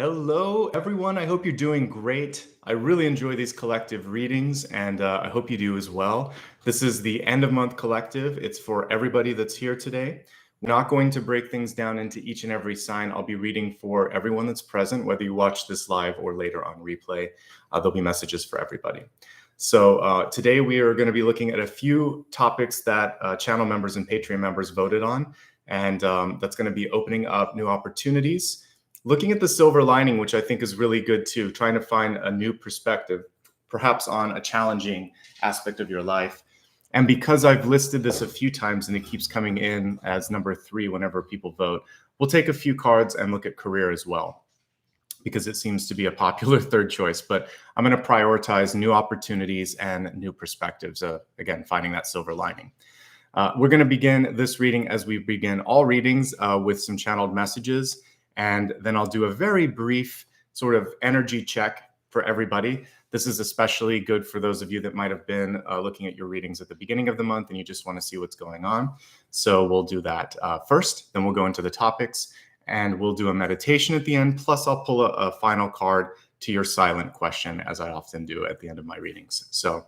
Hello, everyone. I hope you're doing great. I really enjoy these collective readings, and I hope you do as well. This is the end of month collective. It's for everybody that's here today. We're not going to break things down into each and every sign. I'll be reading for everyone that's present, whether you watch this live or later on replay. There'll be messages for everybody. So today we are going to be looking at a few topics that channel members and Patreon members voted on, and that's going to be opening up new opportunities. Looking at the silver lining, which I think is really good too, trying to find a new perspective, perhaps on a challenging aspect of your life. And because I've listed this a few times and it keeps coming in as number 3 whenever people vote, we'll take a few cards and look at career as well, because it seems to be a popular third choice. But I'm going to prioritize new opportunities and new perspectives, again, finding that silver lining. We're going to begin this reading as we begin all readings with some channeled messages. And then I'll do a very brief sort of energy check for everybody. This is especially good for those of you that might have been looking at your readings at the beginning of the month and you just want to see what's going on. So we'll do that first, then we'll go into the topics and we'll do a meditation at the end. Plus I'll pull a final card to your silent question, as I often do at the end of my readings. So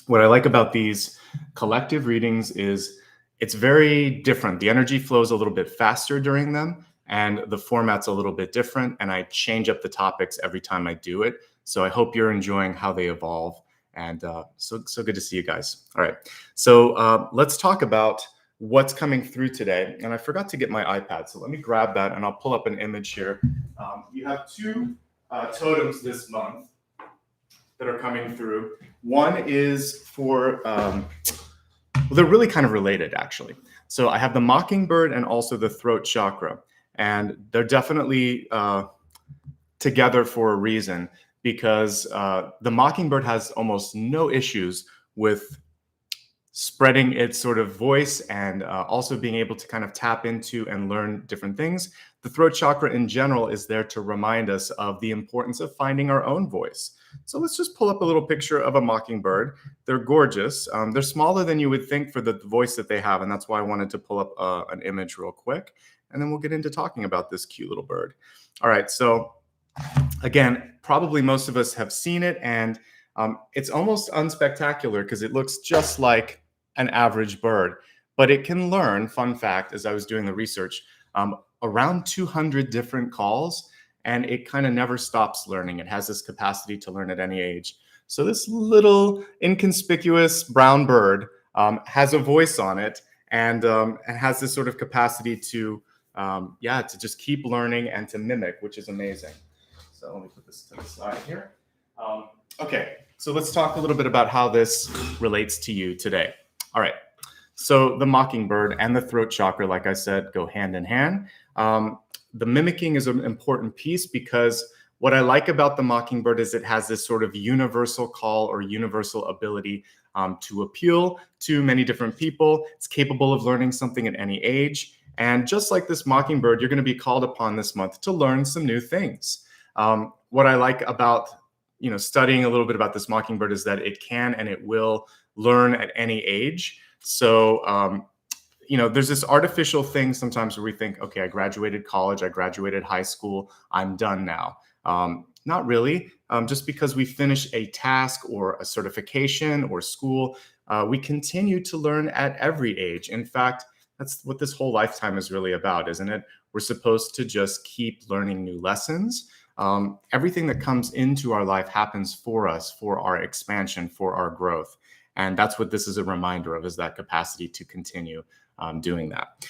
what I like about these collective readings is it's very different. The energy flows a little bit faster during them, and the format's a little bit different, and I change up the topics every time I do it. So I hope you're enjoying how they evolve, and so good to see you guys. All right, so let's talk about what's coming through today. And I forgot to get my iPad, so let me grab that, and I'll pull up an image here. You have 2 totems this month that are coming through. One is for, well, they're really kind of related, actually. So I have the mockingbird and also the throat chakra. And they're definitely together for a reason, because the mockingbird has almost no issues with spreading its sort of voice and also being able to kind of tap into and learn different things. The throat chakra in general is there to remind us of the importance of finding our own voice. So let's just pull up a little picture of a mockingbird. They're gorgeous. They're smaller than you would think for the voice that they have, and that's why I wanted to pull up an image real quick. And then we'll get into talking about this cute little bird. All right, so again, probably most of us have seen it, and it's almost unspectacular because it looks just like an average bird, but it can learn, fun fact, as I was doing the research, around 200 different calls, and it kind of never stops learning. It has this capacity to learn at any age. So this little inconspicuous brown bird has a voice on it, and has this sort of capacity to to just keep learning and to mimic, which is amazing. So let me put this to the side here. Okay, so let's talk a little bit about how this relates to you today. All right, so the mockingbird and the throat chakra, like I said, go hand in hand. The mimicking is an important piece because what I like about the mockingbird is it has this sort of universal call or universal ability to appeal to many different people. It's capable of learning something at any age. And just like this mockingbird, you're going to be called upon this month to learn some new things. What I like about studying a little bit about this mockingbird is that it can and it will learn at any age. So there's this artificial thing sometimes where we think, okay, I graduated college, I graduated high school, I'm done now. Not really. Just because we finish a task or a certification or school, we continue to learn at every age. In fact, that's what this whole lifetime is really about, isn't it? We're supposed to just keep learning new lessons. Everything that comes into our life happens for us, for our expansion, for our growth. And that's what this is a reminder of, is that capacity to continue doing that,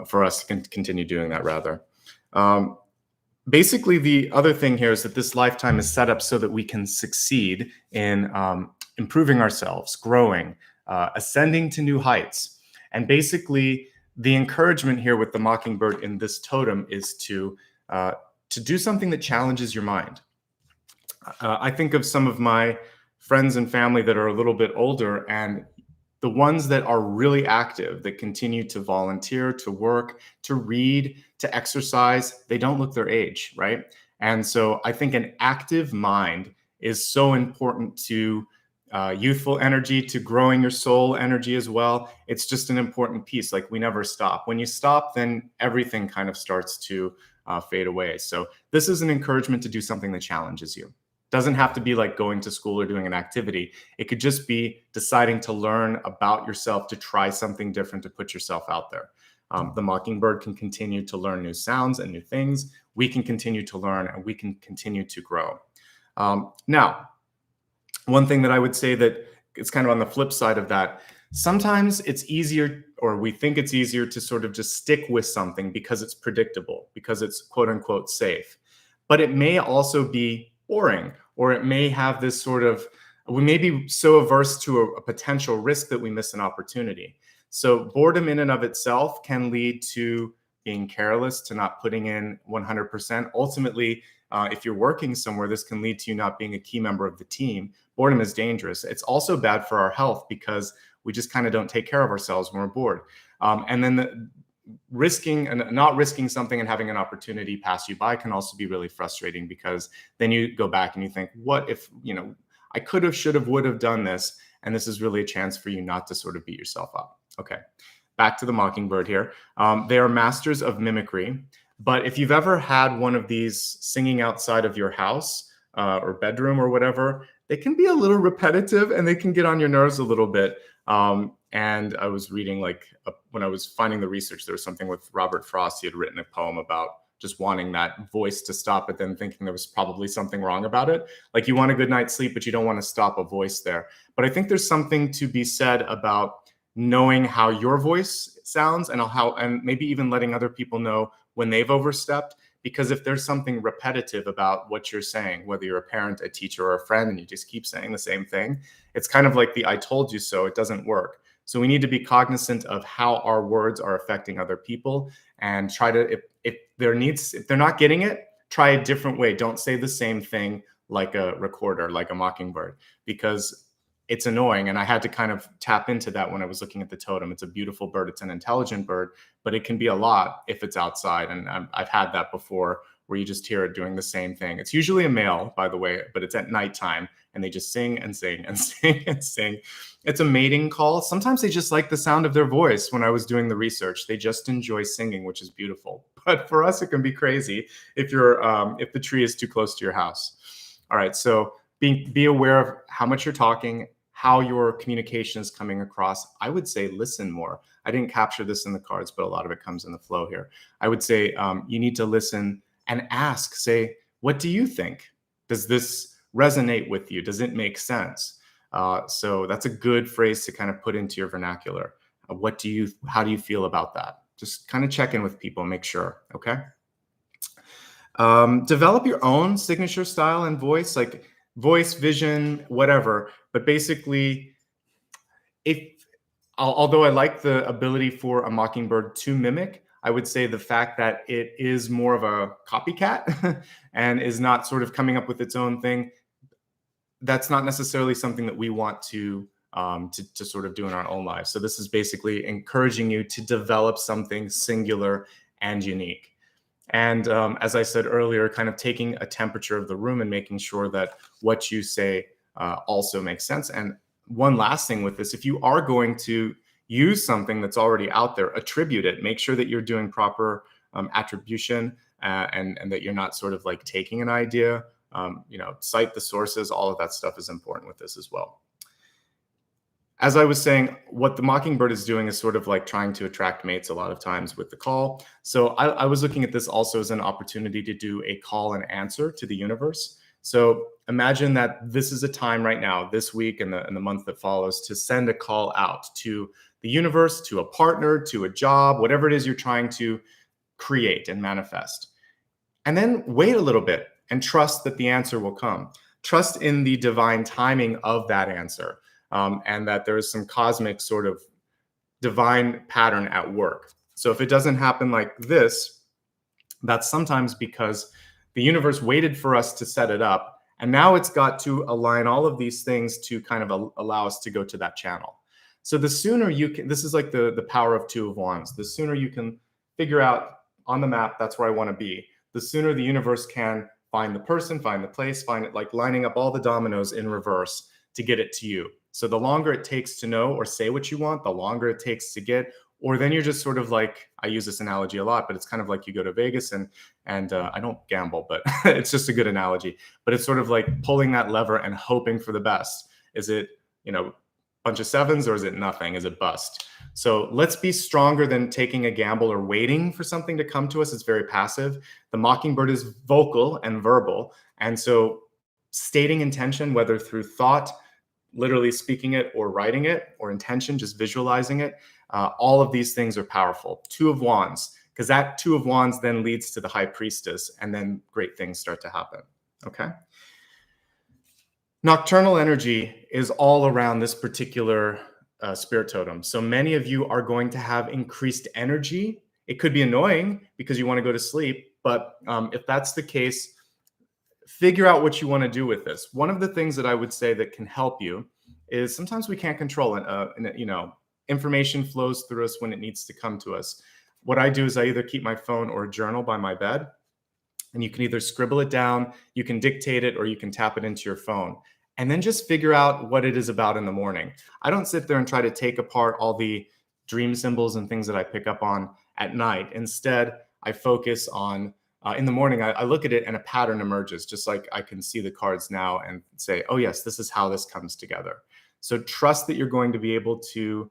for us to continue doing that, rather. Basically, the other thing here is that this lifetime is set up so that we can succeed in improving ourselves, growing, ascending to new heights. And basically, the encouragement here with the mockingbird in this totem is to do something that challenges your mind. I think of some of my friends and family that are a little bit older, and the ones that are really active, that continue to volunteer, to work, to read, to exercise, they don't look their age, right? And so I think an active mind is so important to youthful energy, to growing your soul energy as well. It's just an important piece. Like, we never stop. When you stop, then everything kind of starts to fade away. So this is an encouragement to do something that challenges you. Doesn't have to be like going to school or doing an activity. It could just be deciding to learn about yourself, to try something different, to put yourself out there. The mockingbird can continue to learn new sounds and new things. We can continue to learn, and we can continue to grow. Now, one thing that I would say that it's kind of on the flip side of that, sometimes it's easier, or we think it's easier, to sort of just stick with something because it's predictable, because it's quote unquote safe. But it may also be boring, or it may have this sort of, we may be so averse to a potential risk that we miss an opportunity. So boredom in and of itself can lead to being careless, to not putting in 100%. Ultimately, if you're working somewhere, this can lead to you not being a key member of the team. Boredom is dangerous. It's also bad for our health because we just kind of don't take care of ourselves when we're bored. And then risking and not risking something and having an opportunity pass you by can also be really frustrating, because then you go back and you think, what if, I could have, should have, would have done this. And this is really a chance for you not to sort of beat yourself up. Okay, back to the mockingbird here. They are masters of mimicry. But if you've ever had one of these singing outside of your house or bedroom or whatever, they can be a little repetitive and they can get on your nerves a little bit. And I was reading, when I was finding the research, there was something with Robert Frost. He had written a poem about just wanting that voice to stop, but then thinking there was probably something wrong about it. Like, you want a good night's sleep, but you don't want to stop a voice there. But I think there's something to be said about knowing how your voice sounds, and maybe even letting other people know when they've overstepped. Because if there's something repetitive about what you're saying, whether you're a parent, a teacher, or a friend, and you just keep saying the same thing, it's kind of like the "I told you so." It doesn't work. So we need to be cognizant of how our words are affecting other people, and try to, if they're not getting it, try a different way. Don't say the same thing like a recorder, like a mockingbird, because it's annoying. And I had to kind of tap into that when I was looking at the totem. It's a beautiful bird. It's an intelligent bird, but it can be a lot if it's outside. And I've had that before, where you just hear it doing the same thing. It's usually a male, by the way, but it's at nighttime, and they just sing and sing and sing and sing. It's a mating call. Sometimes they just like the sound of their voice. When I was doing the research, they just enjoy singing, which is beautiful. But for us, it can be crazy if the tree is too close to your house. All right, so be aware of how much you're talking, how your communication is coming across. I would say listen more. I didn't capture this in the cards, but a lot of it comes in the flow here. I would say you need to listen and ask. Say, what do you think? Does this resonate with you? Does it make sense? So that's a good phrase to kind of put into your vernacular. How do you feel about that? Just kind of check in with people and make sure, okay? Develop your own signature style and voice, like voice, vision, whatever. But basically, although I like the ability for a mockingbird to mimic, I would say the fact that it is more of a copycat and is not sort of coming up with its own thing, that's not necessarily something that we want to sort of do in our own lives. So this is basically encouraging you to develop something singular and unique. And as I said earlier, kind of taking a temperature of the room and making sure that what you say also makes sense. And one last thing with this, if you are going to use something that's already out there, attribute it. Make sure that you're doing proper attribution and that you're not sort of like taking an idea. Cite the sources. All of that stuff is important with this as well. As I was saying, what the mockingbird is doing is sort of like trying to attract mates a lot of times with the call. So I was looking at this also as an opportunity to do a call and answer to the universe. So imagine that this is a time right now, this week and the month that follows, to send a call out to the universe, to a partner, to a job, whatever it is you're trying to create and manifest. And then wait a little bit and trust that the answer will come. Trust in the divine timing of that answer. And that there is some cosmic sort of divine pattern at work. So if it doesn't happen like this, that's sometimes because the universe waited for us to set it up, and now it's got to align all of these things to kind of allow us to go to that channel. So the sooner you can, this is like the power of two of wands, the sooner you can figure out on the map, that's where I want to be, the sooner the universe can find the person, find the place, find it, like lining up all the dominoes in reverse to get it to you. So the longer it takes to know or say what you want, the longer it takes to get, or then you're just sort of like, I use this analogy a lot, but it's kind of like you go to Vegas and I don't gamble, but it's just a good analogy. But it's sort of like pulling that lever and hoping for the best. Is it, bunch of sevens, or is it nothing? Is it bust? So let's be stronger than taking a gamble or waiting for something to come to us. It's very passive. The mockingbird is vocal and verbal. And so stating intention, whether through thought, literally speaking it, or writing it, or intention, just visualizing it, all of these things are powerful. Two of Wands, because that Two of Wands then leads to the High Priestess, and then great things start to happen. Okay. Nocturnal energy is all around this particular spirit totem. So many of you are going to have increased energy. It could be annoying because you want to go to sleep, but if that's the case, figure out what you want to do with this. One of the things that I would say that can help you is sometimes we can't control it. Information flows through us when it needs to come to us. What I do is I either keep my phone or a journal by my bed, and you can either scribble it down, you can dictate it, or you can tap it into your phone. And then just figure out what it is about in the morning. I don't sit there and try to take apart all the dream symbols and things that I pick up on at night. Instead, I focus on, in the morning, I look at it and a pattern emerges, just like I can see the cards now and say, oh yes, this is how this comes together. So trust that you're going to be able to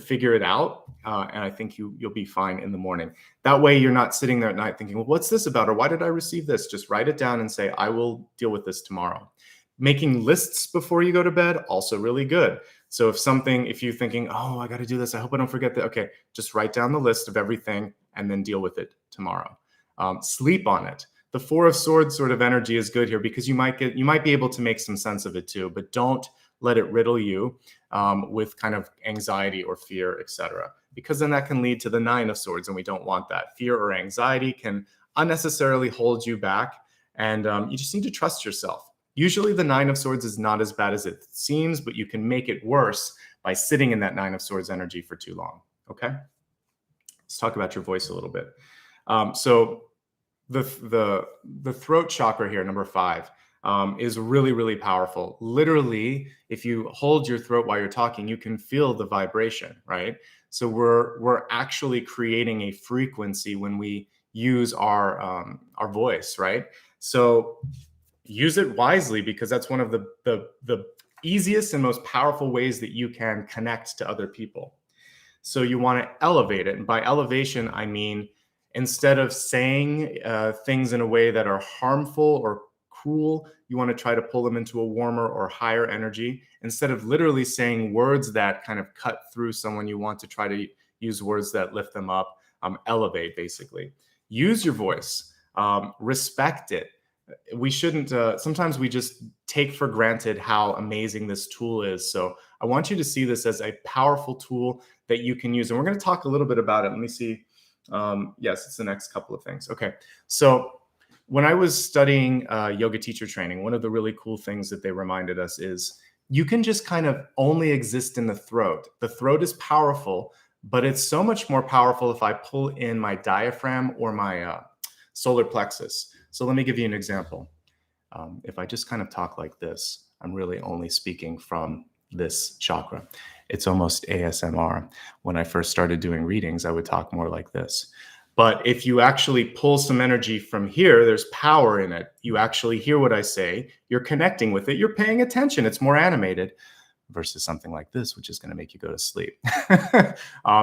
figure it out. And I think you'll be fine in the morning. That way you're not sitting there at night thinking, well, what's this about? Or why did I receive this? Just write it down and say, I will deal with this tomorrow. Making lists before you go to bed, also really good. So if you're thinking, oh, I got to do this, I hope I don't forget that. Okay, just write down the list of everything and then deal with it tomorrow. Sleep on it. The Four of Swords sort of energy is good here because you might be able to make some sense of it too, but don't let it riddle you with kind of anxiety or fear, etc. Because then that can lead to the Nine of Swords, and we don't want that. Fear or anxiety can unnecessarily hold you back, and you just need to trust yourself. Usually the Nine of Swords is not as bad as it seems, but you can make it worse by sitting in that Nine of Swords energy for too long. Okay, let's talk about your voice a little bit. So the throat chakra here, number 5, is really, really powerful. Literally, if you hold your throat while you're talking, you can feel the vibration, right? So we're actually creating a frequency when we use our voice, right? So use it wisely, because that's one of the easiest and most powerful ways that you can connect to other people. So you want to elevate it. And by elevation, I mean, instead of saying things in a way that are harmful or cruel, you want to try to pull them into a warmer or higher energy. Instead of literally saying words that kind of cut through someone, you want to try to use words that lift them up, elevate, basically. Use your voice, respect it. We shouldn't, sometimes we just take for granted how amazing this tool is. So I want you to see this as a powerful tool that you can use. And we're going to talk a little bit about it. Let me see. Yes, it's the next couple of things. Okay. So when I was studying yoga teacher training, one of the really cool things that they reminded us is you can just kind of only exist in the throat. The throat is powerful, but it's so much more powerful if I pull in my diaphragm or my solar plexus. So let me give you an example. If I just kind of talk like this, I'm really only speaking from this chakra. It's almost ASMR. When I first started doing readings, I would talk more like this. But if you actually pull some energy from here, there's power in it. You actually hear what I say. You're connecting with it. You're paying attention. It's more animated versus something like this, which is going to make you go to sleep.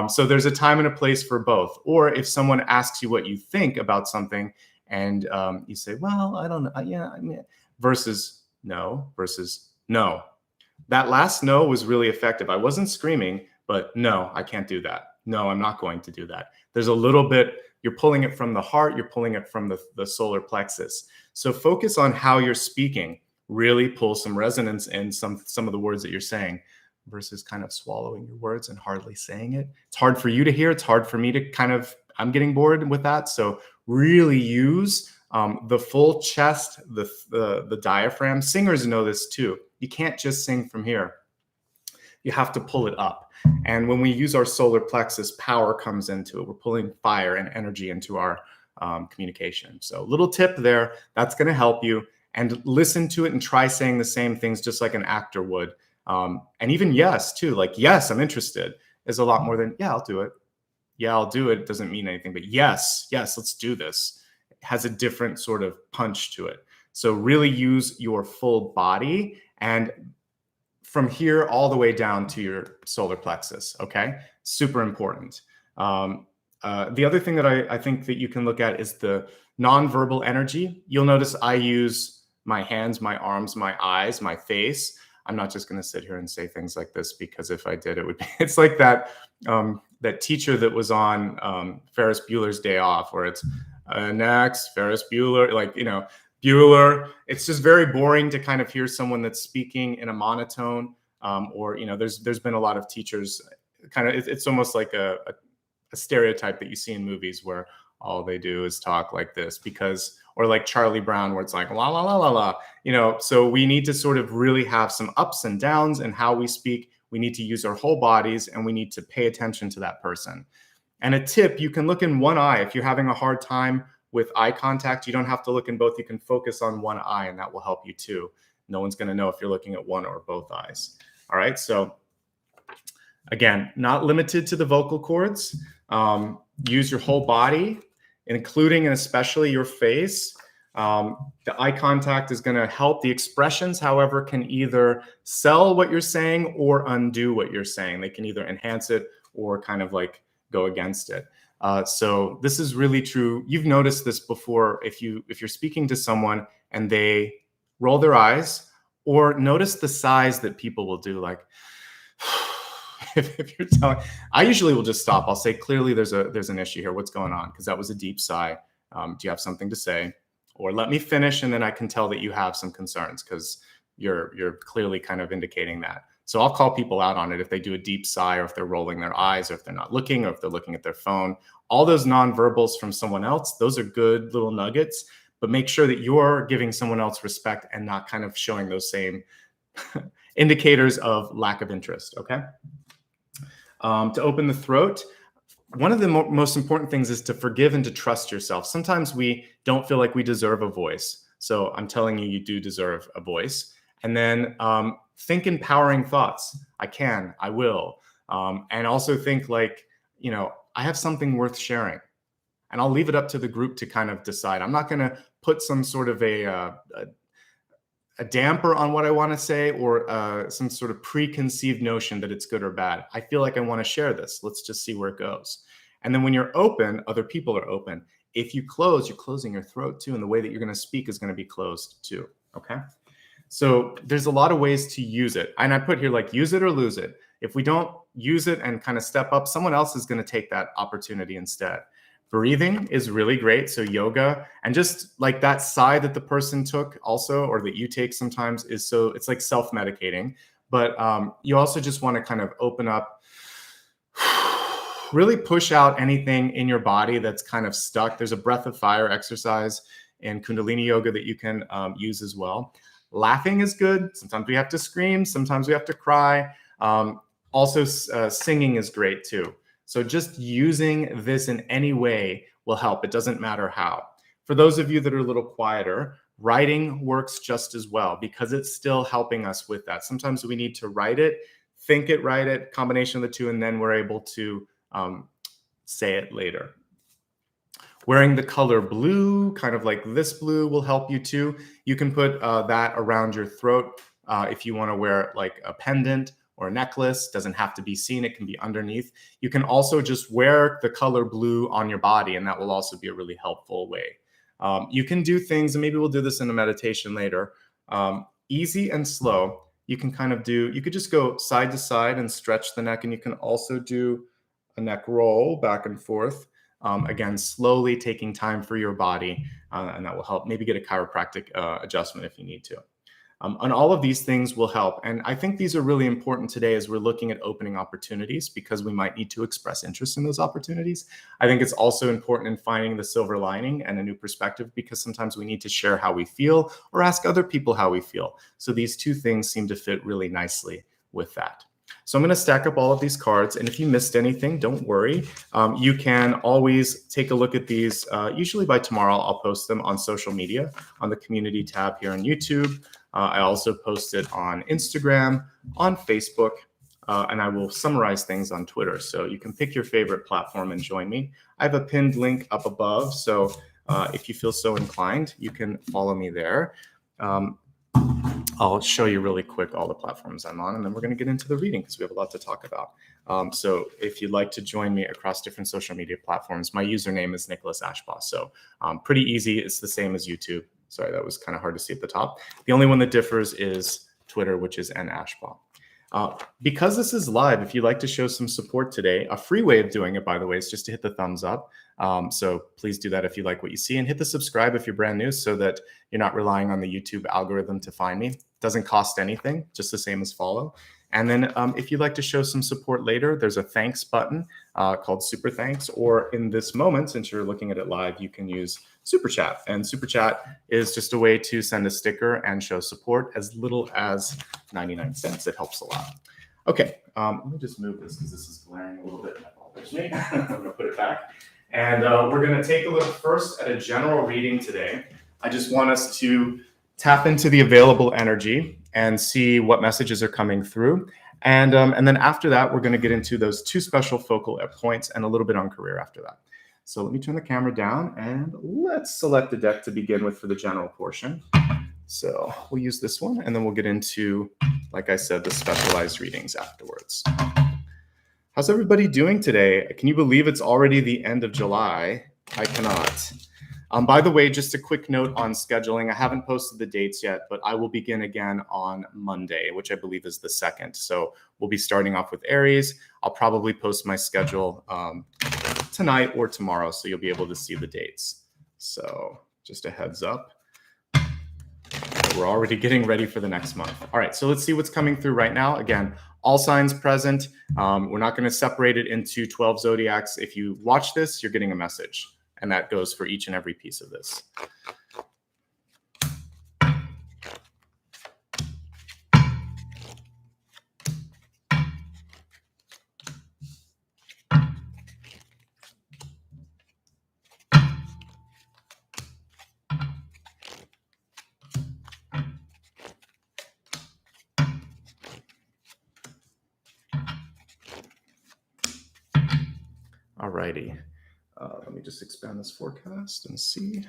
So there's a time and a place for both. Or if someone asks you what you think about something, and you say, well, I don't know. Yeah, I mean, versus no. That last no was really effective. I wasn't screaming, but no, I can't do that. No, I'm not going to do that. There's a little bit, you're pulling it from the heart, you're pulling it from the solar plexus. So focus on how you're speaking. Really pull some resonance in some of the words that you're saying versus kind of swallowing your words and hardly saying it. It's hard for you to hear. It's hard for me to I'm getting bored with that. So really use the full chest, the diaphragm. Singers know this too. You can't just sing from here. You have to pull it up. And when we use our solar plexus, power comes into it. We're pulling fire and energy into our communication. So little tip there, that's going to help you. And listen to it and try saying the same things just like an actor would. And even yes too, like, yes, I'm interested is a lot more than, yeah, I'll do it. Yeah, I'll do it. It doesn't mean anything, but yes, let's do this. It has a different sort of punch to it. So really use your full body, and from here all the way down to your solar plexus. Okay, super important. The other thing that I think that you can look at is the nonverbal energy. You'll notice I use my hands, my arms, my eyes, my face. I'm not just going to sit here and say things like this, because if I did, it would be, it's like that that teacher that was on Ferris Bueller's Day Off, where it's next Ferris Bueller, like, you know, Bueller. It's just very boring to kind of hear someone that's speaking in a monotone, or, you know, there's been a lot of teachers kind of, it's almost like a stereotype that you see in movies where all they do is talk like this, because, or like Charlie Brown, where it's like la la la la la, you know. So we need to sort of really have some ups and downs in how we speak. We need to use our whole bodies, and we need to pay attention to that person. And a tip, you can look in one eye. If you're having a hard time with eye contact, you don't have to look in both. You can focus on one eye, and that will help you too. No one's going to know if you're looking at one or both eyes. All right. So again, not limited to the vocal cords. Use your whole body, including and especially your face. The eye contact is going to help. The expressions, however, can either sell what you're saying or undo what you're saying. They can either enhance it or kind of like go against it. So this is really true. You've noticed this before. If you're speaking to someone and they roll their eyes, or notice the sighs that people will do, like, if you're telling, I usually will just stop. I'll say, clearly there's an issue here. What's going on? Because that was a deep sigh. Do you have something to say? Or let me finish, and then I can tell that you have some concerns, because you're clearly kind of indicating that. So I'll call people out on it if they do a deep sigh, or if they're rolling their eyes, or if they're not looking, or if they're looking at their phone. All those nonverbals from someone else, those are good little nuggets, but make sure that you're giving someone else respect and not kind of showing those same indicators of lack of interest, okay? To open the throat, one of the most important things is to forgive and to trust yourself. Sometimes we don't feel like we deserve a voice. So I'm telling you, you do deserve a voice. And then think empowering thoughts. I can, I will. And also think like, you know, I have something worth sharing. And I'll leave it up to the group to kind of decide. I'm not going to put some sort of a damper on what I want to say, or some sort of preconceived notion that it's good or bad. I feel like I want to share this. Let's just see where it goes. And then when you're open, other people are open. If you close, you're closing your throat too, and the way that you're going to speak is going to be closed too. Okay. So there's a lot of ways to use it. And I put here, like, use it or lose it. If we don't use it and kind of step up, someone else is going to take that opportunity instead. Breathing is really great. So yoga, and just like that sigh that the person took also, or that you take sometimes, is so, it's like self-medicating. But you also just want to kind of open up, really push out anything in your body that's kind of stuck. There's a breath of fire exercise in Kundalini yoga that you can use as well. Laughing is good. Sometimes we have to scream. Sometimes we have to cry. Also, singing is great too. So just using this in any way will help. It doesn't matter how. For those of you that are a little quieter, writing works just as well, because it's still helping us with that. Sometimes we need to write it, think it, write it, combination of the two, and then we're able to say it later. Wearing the color blue, kind of like this blue, will help you too. You can put that around your throat if you want to wear like a pendant or a necklace. Doesn't have to be seen. It can be underneath. You can also just wear the color blue on your body, and that will also be a really helpful way. You can do things, and maybe we'll do this in a meditation later, easy and slow. You can kind of do, you could just go side to side and stretch the neck, and you can also do a neck roll back and forth. Again, slowly taking time for your body, and that will help. Maybe get a chiropractic adjustment if you need to. And all of these things will help. And I think these are really important today as we're looking at opening opportunities, because we might need to express interest in those opportunities. I think it's also important in finding the silver lining and a new perspective, because sometimes we need to share how we feel or ask other people how we feel. So these two things seem to fit really nicely with that. So I'm going to stack up all of these cards, and if you missed anything, don't worry. You can always take a look at these. Usually by tomorrow, I'll post them on social media on the community tab here on YouTube. I also post it on Instagram, on Facebook, and I will summarize things on Twitter. So you can pick your favorite platform and join me. I have a pinned link up above, so if you feel so inclined, you can follow me there. I'll show you really quick all the platforms I'm on, and then we're going to get into the reading because we have a lot to talk about. So if you'd like to join me across different social media platforms, my username is Nicholas Ashbaugh. So pretty easy. It's the same as YouTube. Sorry, that was kind of hard to see at the top. The only one that differs is Twitter, which is Ashbaugh. Because this is live, if you'd like to show some support today, a free way of doing it, by the way, is just to hit the thumbs up. So please do that if you like what you see, and hit the subscribe if you're brand new so that you're not relying on the YouTube algorithm to find me. It doesn't cost anything, just the same as follow. And then if you'd like to show some support later, there's a thanks button called Super Thanks, or in this moment, since you're looking at it live, you can use Super Chat. And Super Chat is just a way to send a sticker and show support as little as 99 cents. It helps a lot. Okay, let me just move this because this is glaring a little bit. That bothers me. I'm going to put it back. And we're going to take a look first at a general reading today. I just want us to tap into the available energy and see what messages are coming through. And then after that, we're going to get into those two special focal points and a little bit on career after that. So let me turn the camera down and let's select the deck to begin with for the general portion. So we'll use this one and then we'll get into, like I said, the specialized readings afterwards. How's everybody doing today? Can you believe it's already the end of July? I cannot. By the way, just a quick note on scheduling. I haven't posted the dates yet, but I will begin again on Monday, which I believe is the 2nd. So we'll be starting off with Aries. I'll probably post my schedule tonight or tomorrow, so you'll be able to see the dates. So just a heads up. We're already getting ready for the next month. All right, so let's see what's coming through right now. Again, all signs present. We're not going to separate it into 12 zodiacs. If you watch this, you're getting a message. And that goes for each and every piece of this. All righty. Let me just expand this forecast and see.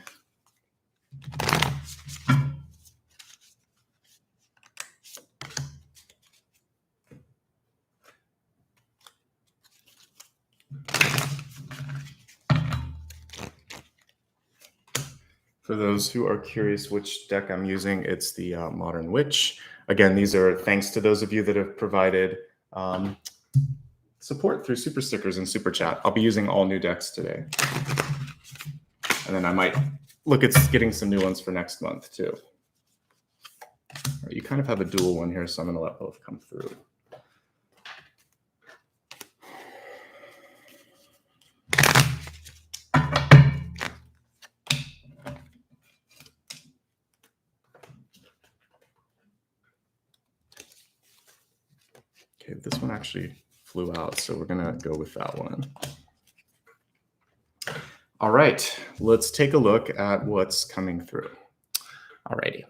For those who are curious which deck I'm using, it's the Modern Witch. Again, these are thanks to those of you that have provided support through super stickers and super chat. I'll be using all new decks today. And then I might look at getting some new ones for next month too. All right, you kind of have a dual one here, so I'm going to let both come through. Okay, this one actually flew out, so we're going to go with that one. All right, let's take a look at what's coming through. All righty.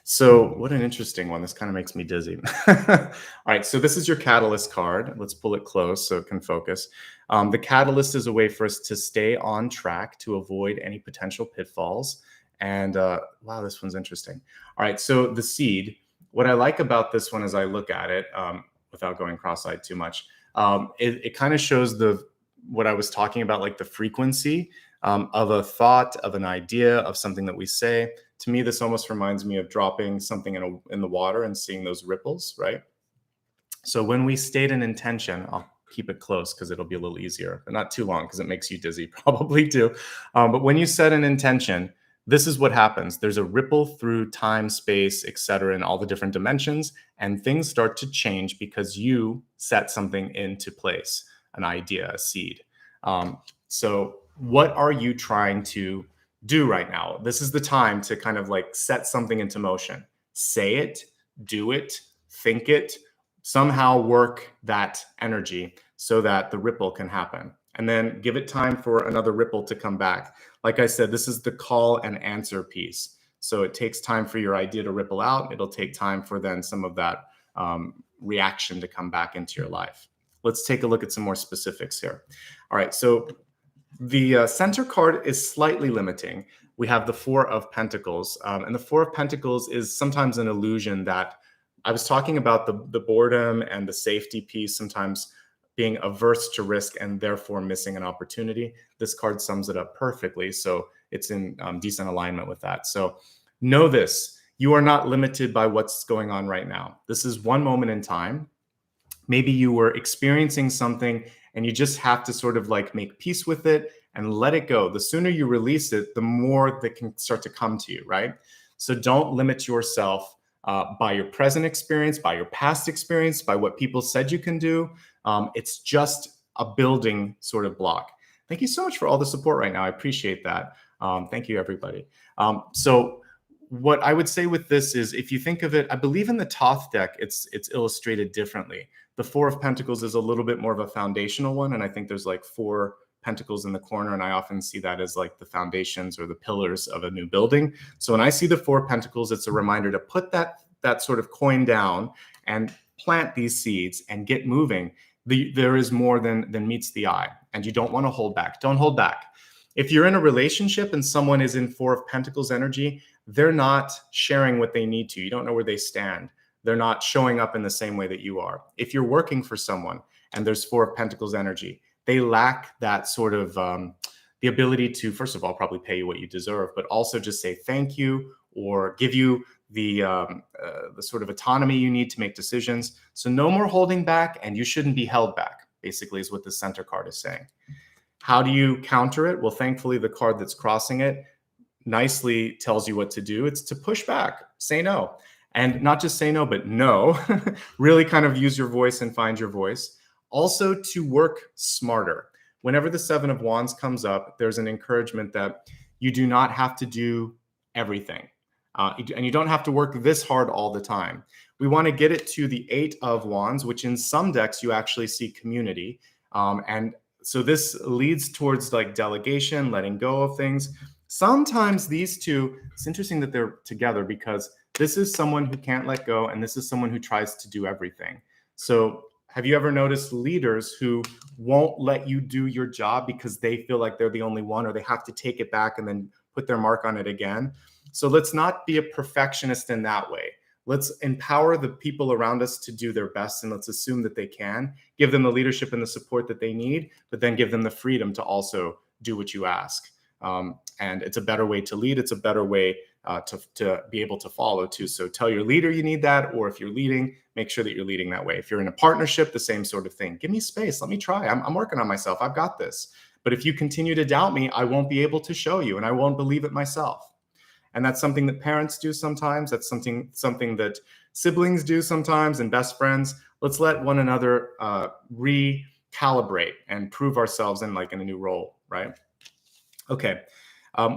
So what an interesting one. This kind of makes me dizzy. All right, so this is your catalyst card. Let's pull it close so it can focus. The catalyst is a way for us to stay on track to avoid any potential pitfalls. And wow, this one's interesting. All right, so the seed. What I like about this one as I look at it, without going cross-eyed too much, it kind of shows what I was talking about, like the frequency of a thought, of an idea, of something that we say. To me, this almost reminds me of dropping something in the water and seeing those ripples, right? So when we state an intention, I'll keep it close because it'll be a little easier, but not too long because it makes you dizzy probably too. But when you set an intention, this is what happens. There's a ripple through time, space, etc., in all the different dimensions, and things start to change because you set something into place, an idea, a seed. So what are you trying to do right now? This is the time to kind of like set something into motion. Say it, do it, think it, somehow work that energy so that the ripple can happen. And then give it time for another ripple to come back. Like I said, this is the call and answer piece. So it takes time for your idea to ripple out. It'll take time for then some of that reaction to come back into your life. Let's take a look at some more specifics here. All right, so the center card is slightly limiting. We have the Four of Pentacles, and the Four of Pentacles is sometimes an illusion that I was talking about the boredom and the safety piece, sometimes being averse to risk and therefore missing an opportunity. This card sums it up perfectly, so it's in decent alignment with that. So know this, you are not limited by what's going on right now. This is one moment in time. Maybe you were experiencing something and you just have to sort of like make peace with it and let it go. The sooner you release it, the more that can start to come to you, right? So don't limit yourself by your present experience, by your past experience, by what people said you can do. It's just a building sort of block. Thank you so much for all the support right now. I appreciate that. Thank you, everybody. So what I would say with this is, if you think of it, I believe in the Thoth deck, it's illustrated differently. The Four of Pentacles is a little bit more of a foundational one, and I think there's like 4 pentacles in the corner, and I often see that as like the foundations or the pillars of a new building. So when I see the 4 pentacles, it's a reminder to put that sort of coin down and plant these seeds and get moving. There is more than meets the eye, and you don't want to hold back. Don't hold back. If you're in a relationship and someone is in 4 of Pentacles energy, they're not sharing what they need to. You don't know where they stand. They're not showing up in the same way that you are. If you're working for someone and there's 4 of Pentacles energy, they lack that sort of the ability to, first of all, probably pay you what you deserve, but also just say thank you or give you the sort of autonomy you need to make decisions. So no more holding back, and you shouldn't be held back, basically is what the center card is saying. How do you counter it? Well, thankfully, the card that's crossing it nicely tells you what to do. It's to push back, say no. And not just say no, but no. Really kind of use your voice and find your voice. Also to work smarter. Whenever the 7 of Wands comes up, there's an encouragement that you do not have to do everything. And you don't have to work this hard all the time. We want to get it to the 8 of Wands, which in some decks you actually see community. And so this leads towards like delegation, letting go of things. Sometimes these two, it's interesting that they're together because this is someone who can't let go and this is someone who tries to do everything. So have you ever noticed leaders who won't let you do your job because they feel like they're the only one, or they have to take it back and then put their mark on it again? So let's not be a perfectionist in that way. Let's empower the people around us to do their best, and let's assume that they can. Give them the leadership and the support that they need, but then give them the freedom to also do what you ask. And it's a better way to lead. It's a better way to be able to follow too. So tell your leader you need that, or if you're leading, make sure that you're leading that way. If you're in a partnership, the same sort of thing. Give me space. Let me try. I'm working on myself. I've got this. But if you continue to doubt me, I won't be able to show you, and I won't believe it myself. And that's something that parents do sometimes. That's something that siblings do sometimes, and best friends. Let's let one another recalibrate and prove ourselves in a new role, right? Okay.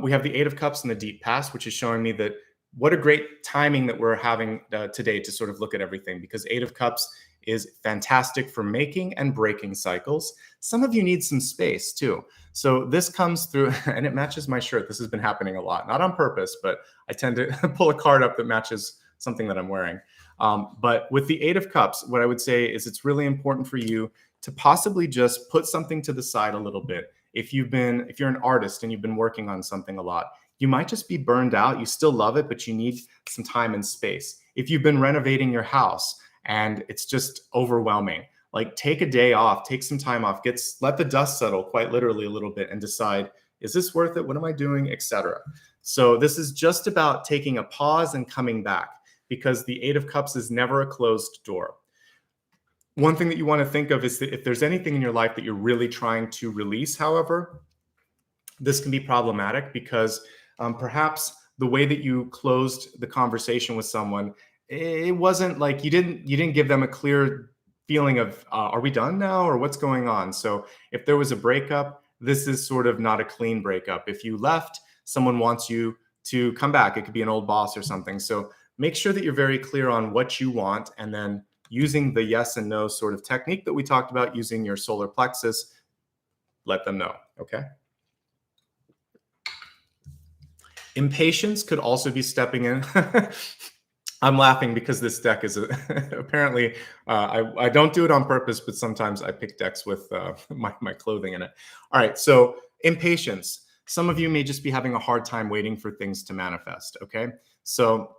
We have the 8 of Cups and the Deep Past, which is showing me that what a great timing that we're having today to sort of look at everything, because 8 of Cups is fantastic for making and breaking cycles. Some of you need some space too. So this comes through, and it matches my shirt. This has been happening a lot, not on purpose, but I tend to pull a card up that matches something that I'm wearing. But with the 8 of Cups, what I would say is it's really important for you to possibly just put something to the side a little bit. If you're an artist and you've been working on something a lot, you might just be burned out. You still love it, but you need some time and space. If you've been renovating your house and it's just overwhelming, take a day off, take some time off, let the dust settle quite literally a little bit and decide, is this worth it? What am I doing? Etc. So this is just about taking a pause and coming back, because the 8 of Cups is never a closed door. One thing that you want to think of is that if there's anything in your life that you're really trying to release, however, this can be problematic because perhaps the way that you closed the conversation with someone, it wasn't like you didn't give them a clear feeling of, are we done now, or what's going on? So if there was a breakup, this is sort of not a clean breakup. If you left, someone wants you to come back. It could be an old boss or something. So make sure that you're very clear on what you want, and then using the yes and no sort of technique that we talked about, using your solar plexus, let them know, okay? Impatience could also be stepping in. I'm laughing because this deck is apparently, I don't do it on purpose, but sometimes I pick decks with my clothing in it. All right, so impatience. Some of you may just be having a hard time waiting for things to manifest, okay? So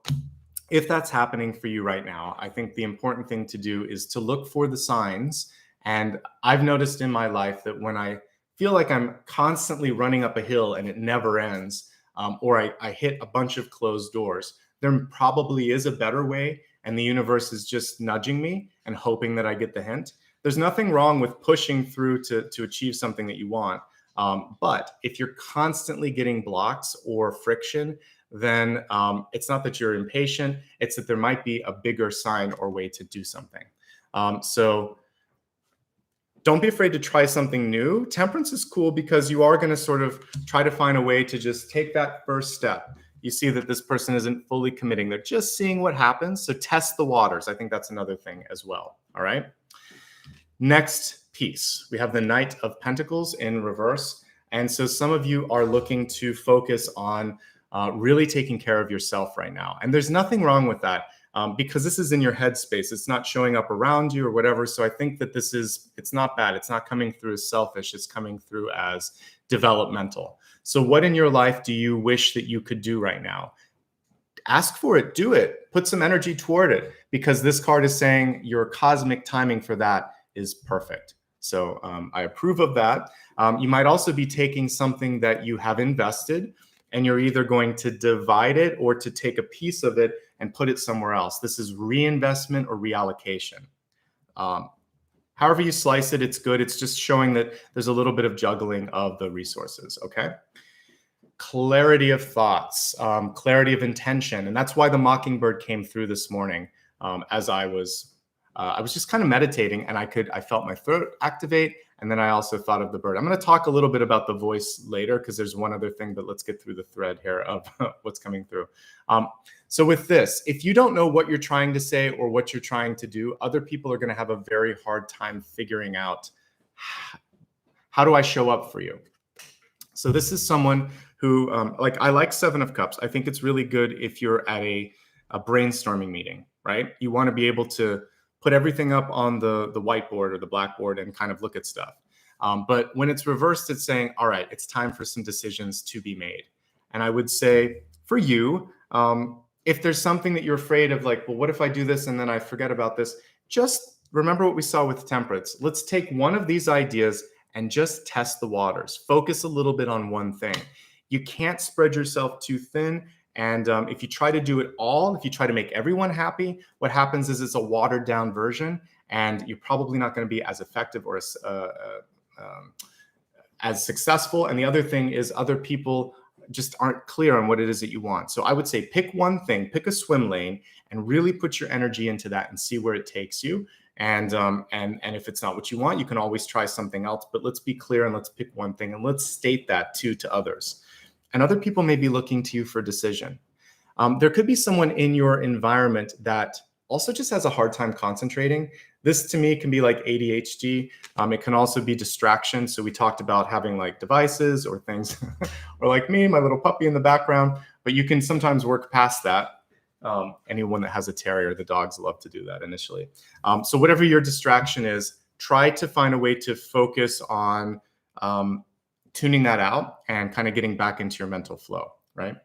if that's happening for you right now, I think the important thing to do is to look for the signs. And I've noticed in my life that when I feel like I'm constantly running up a hill and it never ends, or I hit a bunch of closed doors, there probably is a better way, and the universe is just nudging me and hoping that I get the hint. There's nothing wrong with pushing through to achieve something that you want. But if you're constantly getting blocks or friction, then it's not that you're impatient, it's that there might be a bigger sign or way to do something. So don't be afraid to try something new. Temperance is cool because you are going to sort of try to find a way to just take that first step. You see that this person isn't fully committing. They're just seeing what happens. So test the waters. I think that's another thing as well. All right. Next piece, we have the Knight of Pentacles in reverse. And so some of you are looking to focus on really taking care of yourself right now. And there's nothing wrong with that because this is in your headspace. It's not showing up around you or whatever. So I think that it's not bad. It's not coming through as selfish. It's coming through as developmental. So what in your life do you wish that you could do right now? Ask for it, do it, put some energy toward it, because this card is saying your cosmic timing for that is perfect. So I approve of that. You might also be taking something that you have invested and you're either going to divide it or to take a piece of it and put it somewhere else. This is reinvestment or reallocation. However you slice it, it's good. It's just showing that there's a little bit of juggling of the resources, okay? Clarity of thoughts, clarity of intention. And that's why the mockingbird came through this morning as I was just kind of meditating, and I felt my throat activate. And then I also thought of the bird. I'm going to talk a little bit about the voice later because there's one other thing, but let's get through the thread here of what's coming through. So with this, if you don't know what you're trying to say or what you're trying to do, other people are going to have a very hard time figuring out how do I show up for you? So this is someone who, I like Seven of Cups. I think it's really good if you're at a brainstorming meeting, right? You want to be able to put everything up on the whiteboard or the blackboard and kind of look at stuff. But when it's reversed, it's saying, all right, it's time for some decisions to be made. And I would say for you, if there's something that you're afraid of, like, well, what if I do this and then I forget about this? Just remember what we saw with temperance. Let's take one of these ideas and just test the waters. Focus a little bit on one thing. You can't spread yourself too thin. And if you try to do it all, if you try to make everyone happy, what happens is it's a watered down version, and you're probably not going to be as effective or as successful. And the other thing is other people just aren't clear on what it is that you want. So I would say pick one thing, pick a swim lane, and really put your energy into that and see where it takes you. And if it's not what you want, you can always try something else. But let's be clear and let's pick one thing and let's state that too to others. And other people may be looking to you for a decision. There could be someone in your environment that also just has a hard time concentrating. This to me can be like ADHD. It can also be distraction. So we talked about having like devices or things, or like me, my little puppy in the background, but you can sometimes work past that. Anyone that has a terrier, the dogs love to do that initially. So whatever your distraction is, try to find a way to focus on tuning that out and kind of getting back into your mental flow, right?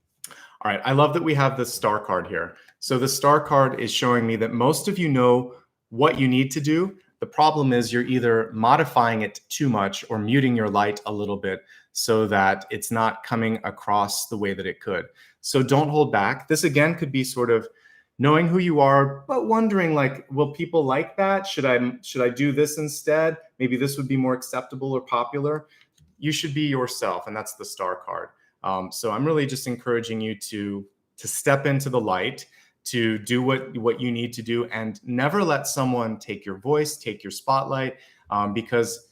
All right, I love that we have the star card here. So the star card is showing me that most of you know what you need to do. The problem is you're either modifying it too much or muting your light a little bit so that it's not coming across the way that it could. So don't hold back. This again could be sort of knowing who you are, but wondering like, will people like that? Should I do this instead? Maybe this would be more acceptable or popular. You should be yourself, and that's the star card. So I'm really just encouraging you to step into the light, to do what you need to do, and never let someone take your voice, take your spotlight, because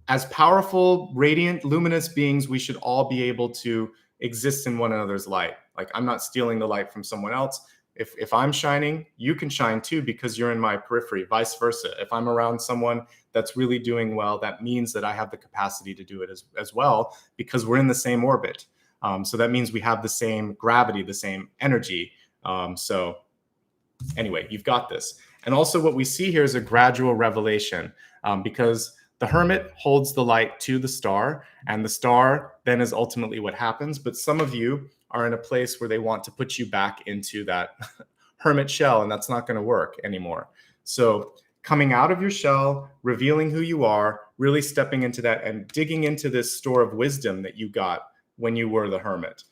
as powerful, radiant, luminous beings, we should all be able to exist in one another's light. Like, I'm not stealing the light from someone else. If I'm shining, you can shine too, because you're in my periphery, vice versa. If I'm around someone that's really doing well, that means that I have the capacity to do it as well, because we're in the same orbit. So that means we have the same gravity, the same energy. So anyway, you've got this. And also what we see here is a gradual revelation, because the hermit holds the light to the star, and the star then is ultimately what happens. But some of you are in a place where they want to put you back into that hermit shell, and that's not going to work anymore. So coming out of your shell, revealing who you are, really stepping into that and digging into this store of wisdom that you got when you were the hermit.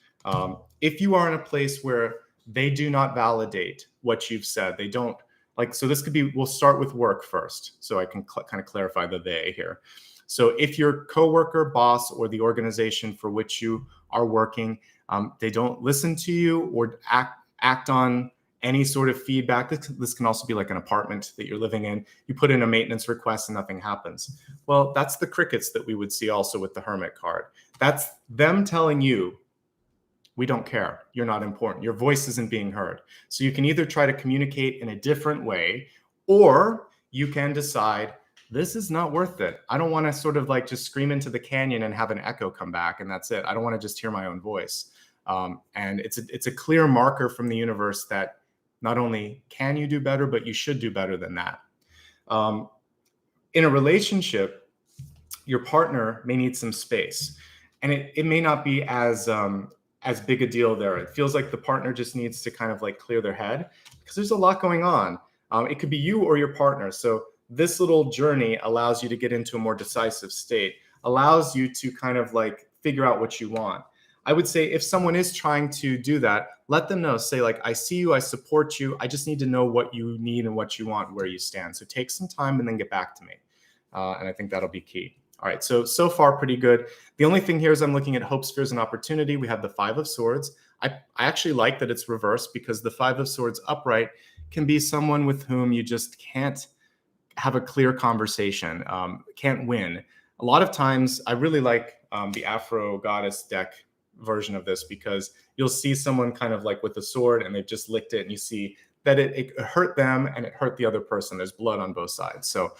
If you are in a place where they do not validate what you've said, they don't, like, so this could be, we'll start with work first, so I can kind of clarify the they here. So if your coworker, boss, or the organization for which you are working, they don't listen to you or act on any sort of feedback. This can also be like an apartment that you're living in. You put in a maintenance request and nothing happens. Well, that's the crickets that we would see also with the hermit card. That's them telling you, we don't care. You're not important. Your voice isn't being heard. So you can either try to communicate in a different way, or you can decide, this is not worth it. I don't want to sort of like just scream into the canyon and have an echo come back and that's it. I don't want to just hear my own voice. And it's a clear marker from the universe that not only can you do better, but you should do better than that. In a relationship, your partner may need some space, and it may not be as big a deal there. It feels like the partner just needs to kind of like clear their head because there's a lot going on. It could be you or your partner. So this little journey allows you to get into a more decisive state, allows you to kind of like figure out what you want. I would say if someone is trying to do that, let them know, say like, I see you, I support you. I just need to know what you need and what you want, where you stand. So take some time and then get back to me. And I think that'll be key. All right, so far pretty good. The only thing here is I'm looking at hopes, fears, and opportunity. We have the Five of Swords. I actually like that it's reversed, because the Five of Swords upright can be someone with whom you just can't have a clear conversation, can't win. A lot of times, I really like the Afro Goddess deck version of this, because you'll see someone kind of like with a sword and they've just licked it, and you see that it hurt them and it hurt the other person. There's blood on both sides. So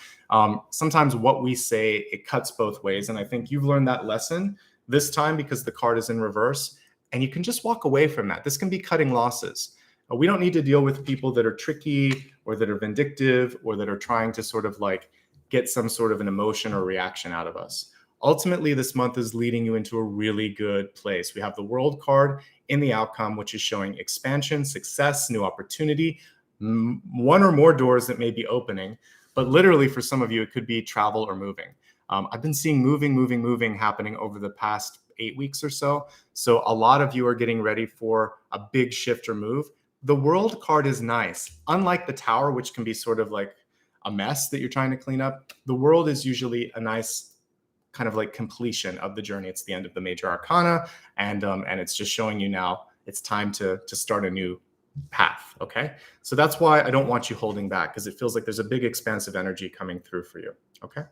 sometimes what we say, it cuts both ways. And I think you've learned that lesson this time, because the card is in reverse, and you can just walk away from that. This can be cutting losses. We don't need to deal with people that are tricky or that are vindictive or that are trying to sort of like get some sort of an emotion or reaction out of us. Ultimately, this month is leading you into a really good place. We have the World card in the outcome, which is showing expansion, success, new opportunity, one or more doors that may be opening. But literally for some of you, it could be travel or moving. I've been seeing moving happening over the past 8 weeks or so. So a lot of you are getting ready for a big shift or move. The World card is nice. Unlike the Tower, which can be sort of like a mess that you're trying to clean up, the World is usually a nice kind of like completion of the journey. It's the end of the major arcana, and it's just showing you now it's time to start a new path. Okay, so that's why I don't want you holding back, because it feels like there's a big expansive energy coming through for you. Okay,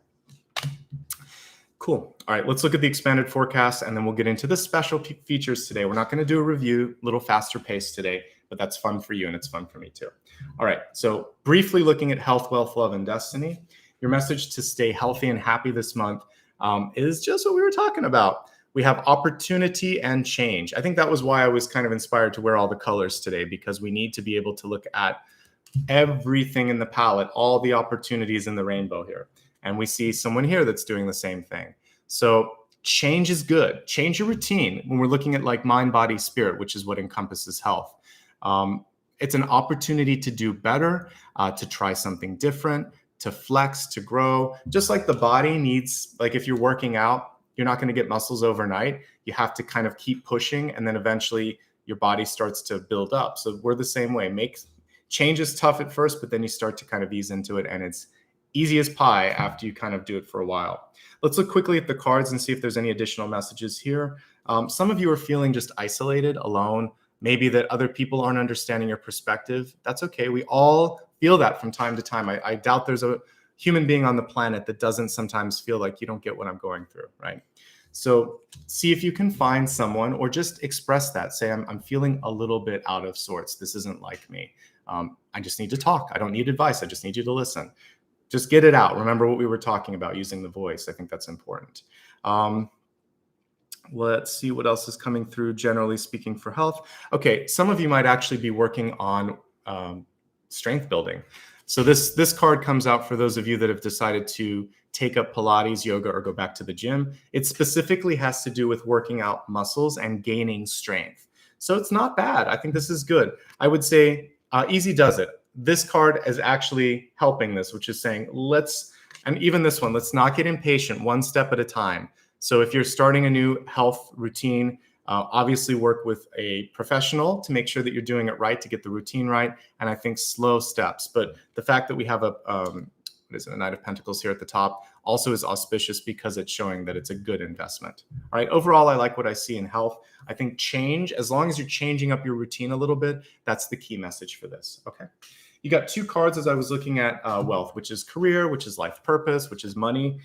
cool. All right, let's look at the expanded forecast, and then we'll get into the special features today. We're not going to do a review, a little faster pace today, but that's fun for you and it's fun for me too. All right, so briefly looking at health, wealth, love, and destiny. Your message to stay healthy and happy this month is just what we were talking about. We have opportunity and change. I think that was why I was kind of inspired to wear all the colors today, because we need to be able to look at everything in the palette, all the opportunities in the rainbow here. And we see someone here that's doing the same thing. So change is good. Change your routine when we're looking at like mind, body, spirit, which is what encompasses health. It's an opportunity to do better, to try something different, to flex, to grow. Just like the body needs, like if you're working out, you're not going to get muscles overnight. You have to kind of keep pushing, and then eventually your body starts to build up. So we're the same way. Change is tough at first, but then you start to kind of ease into it, and it's easy as pie after you kind of do it for a while. Let's look quickly at the cards and see if there's any additional messages here. Some of you are feeling just isolated, alone, maybe that other people aren't understanding your perspective. That's okay. We all feel that from time to time. I doubt there's a human being on the planet that doesn't sometimes feel like you don't get what I'm going through, right? So see if you can find someone, or just express that. Say, I'm feeling a little bit out of sorts. This isn't like me. I just need to talk. I don't need advice. I just need you to listen. Just get it out. Remember what we were talking about, using the voice. I think that's important. Let's see what else is coming through, generally speaking, for health. Okay, some of you might actually be working on strength building. So this card comes out for those of you that have decided to take up Pilates, yoga, or go back to the gym. It specifically has to do with working out muscles and gaining strength. So it's not bad. I think this is good. I would say easy does it. This card is actually helping this, which is saying and even this one, let's not get impatient, one step at a time. So if you're starting a new health routine, obviously work with a professional to make sure that you're doing it right, to get the routine right. And I think slow steps. But the fact that we have a Knight of Pentacles here at the top also is auspicious because it's showing that it's a good investment. All right. Overall, I like what I see in health. I think change, as long as you're changing up your routine a little bit, that's the key message for this. Okay. You got two cards as I was looking at wealth, which is career, which is life purpose, which is money.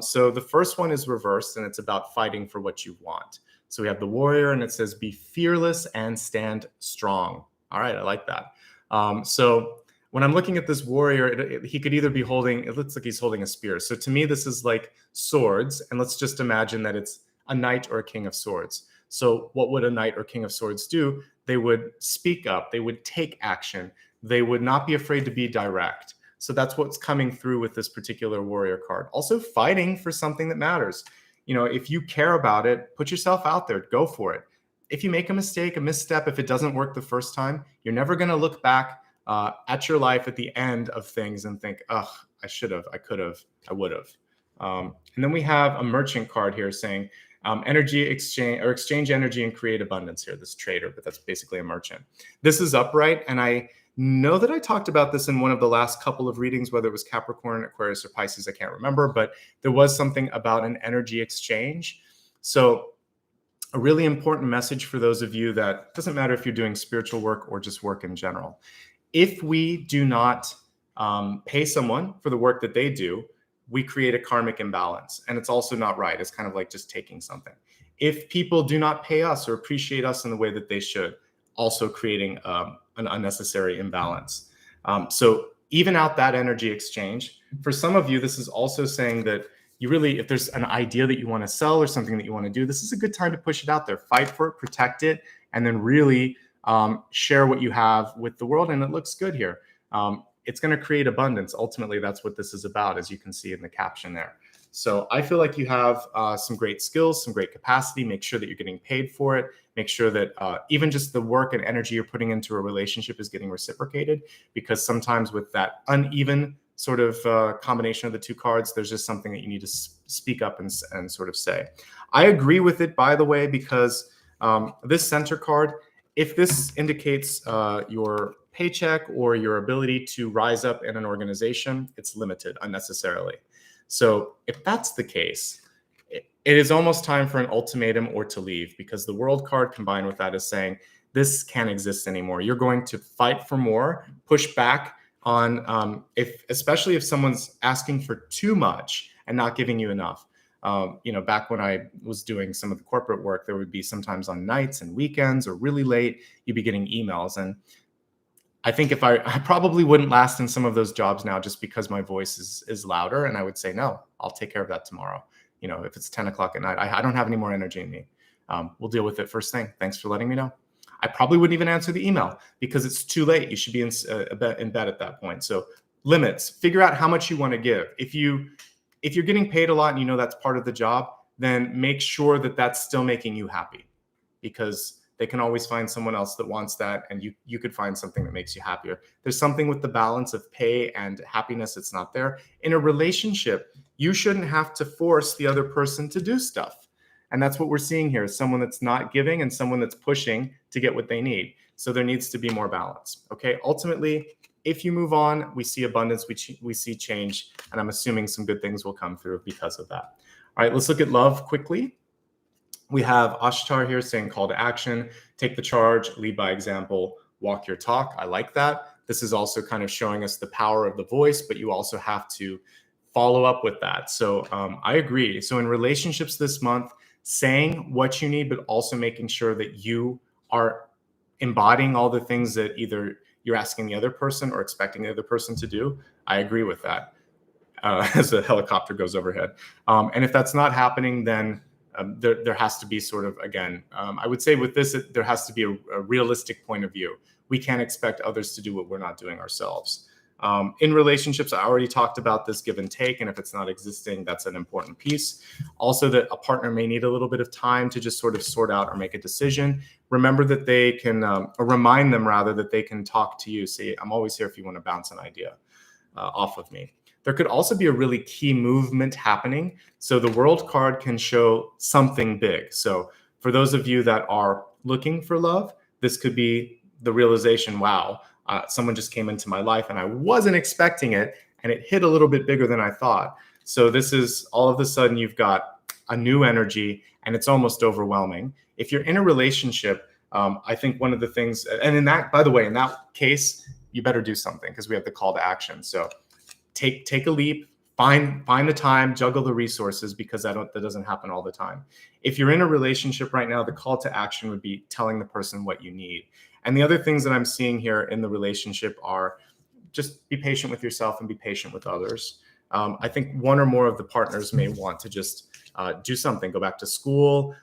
So the first one is reversed, and it's about fighting for what you want. So we have the warrior, and it says, be fearless and stand strong. All right, I like that. So when I'm looking at this warrior, he could either be holding, it looks like he's holding a spear. So to me, this is like swords. And let's just imagine that it's a knight or a king of swords. So what would a knight or king of swords do? They would speak up. They would take action. They would not be afraid to be direct. So that's what's coming through with this particular warrior card. Also fighting for something that matters. You know, if you care about it, put yourself out there, go for it. If you make a mistake, a misstep, if it doesn't work the first time, you're never going to look back at your life at the end of things and think, ugh, I should have, I could have, I would have. And then we have a merchant card here saying energy exchange, or exchange energy and create abundance here, this trader, but that's basically a merchant. This is upright. And I know that I talked about this in one of the last couple of readings, whether it was Capricorn, Aquarius, or Pisces, I can't remember, but there was something about an energy exchange. So a really important message for those of you that doesn't matter if you're doing spiritual work or just work in general. If we do not pay someone for the work that they do, we create a karmic imbalance. And it's also not right. It's kind of like just taking something. If people do not pay us or appreciate us in the way that they should, also creating an unnecessary imbalance. So even out that energy exchange. For some of you, this is also saying that you really, if there's an idea that you want to sell or something that you want to do, this is a good time to push it out there, fight for it, protect it, and then really share what you have with the world. And it looks good here. It's going to create abundance. Ultimately, that's what this is about, as you can see in the caption there. So I feel like you have some great skills, some great capacity. Make sure that you're getting paid for it. Make sure that even just the work and energy you're putting into a relationship is getting reciprocated, because sometimes with that uneven sort of combination of the two cards, there's just something that you need to speak up and sort of say. I agree with it, by the way, because this center card, if this indicates your paycheck or your ability to rise up in an organization, it's limited unnecessarily. So if that's the case, it is almost time for an ultimatum or to leave, because the world card combined with that is saying this can't exist anymore. You're going to fight for more, push back on especially if someone's asking for too much and not giving you enough. Back when I was doing some of the corporate work, there would be sometimes on nights and weekends or really late, you'd be getting emails. And I think if I probably wouldn't last in some of those jobs now, just because my voice is louder, and I would say, no, I'll take care of that tomorrow. If it's 10 o'clock at night, I don't have any more energy in me. We'll deal with it first thing. Thanks for letting me know. I probably wouldn't even answer the email because it's too late. You should be in bed at that point. So limits, figure out how much you want to give. If you're getting paid a lot and you know that's part of the job, then make sure that that's still making you happy, because they can always find someone else that wants that, and you could find something that makes you happier. There's something with the balance of pay and happiness that's not there. In a relationship, you shouldn't have to force the other person to do stuff. And that's what we're seeing here, is someone that's not giving and someone that's pushing to get what they need. So there needs to be more balance. Okay, ultimately, if you move on, we see abundance, we see change, and I'm assuming some good things will come through because of that. All right, let's look at love quickly. We have Ashtar here saying call to action, take the charge, lead by example, walk your talk. I like that. This is also kind of showing us the power of the voice, but you also have to follow up with that. So I agree. So in relationships this month, saying what you need, but also making sure that you are embodying all the things that either you're asking the other person or expecting the other person to do. I agree with that as a helicopter goes overhead. And if that's not happening, then there has to be sort of, again, I would say with this, there has to be a realistic point of view. We can't expect others to do what we're not doing ourselves. In relationships, I already talked about this give and take, and if it's not existing, that's an important piece. Also, that a partner may need a little bit of time to just sort of sort out or make a decision. Remember that they can, or remind them rather, that they can talk to you. Say, I'm always here if you want to bounce an idea off of me. There could also be a really key movement happening. So the World card can show something big. So for those of you that are looking for love, this could be the realization, wow, someone just came into my life and I wasn't expecting it, and it hit a little bit bigger than I thought. So this is all of a sudden you've got a new energy and it's almost overwhelming. If you're in a relationship, I think one of the things, and in that, by the way, in that case, you better do something because we have the call to action. So take a leap, find the time, juggle the resources, because that doesn't happen all the time. If you're in a relationship right now, the call to action would be telling the person what you need. And the other things that I'm seeing here in the relationship are just be patient with yourself and be patient with others. I think one or more of the partners may want to just do something, go back to school,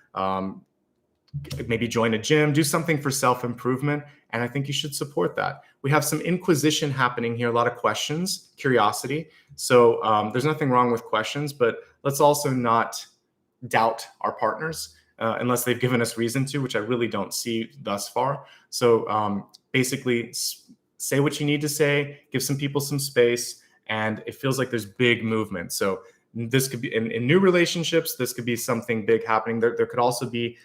maybe join a gym, do something for self-improvement. And I think you should support that. We have some inquisition happening here, a lot of questions, curiosity. So there's nothing wrong with questions, but let's also not doubt our partners unless they've given us reason to, which I really don't see thus far. So basically say what you need to say, give some people some space, and it feels like there's big movement. So this could be in new relationships, this could be something big happening. There could also be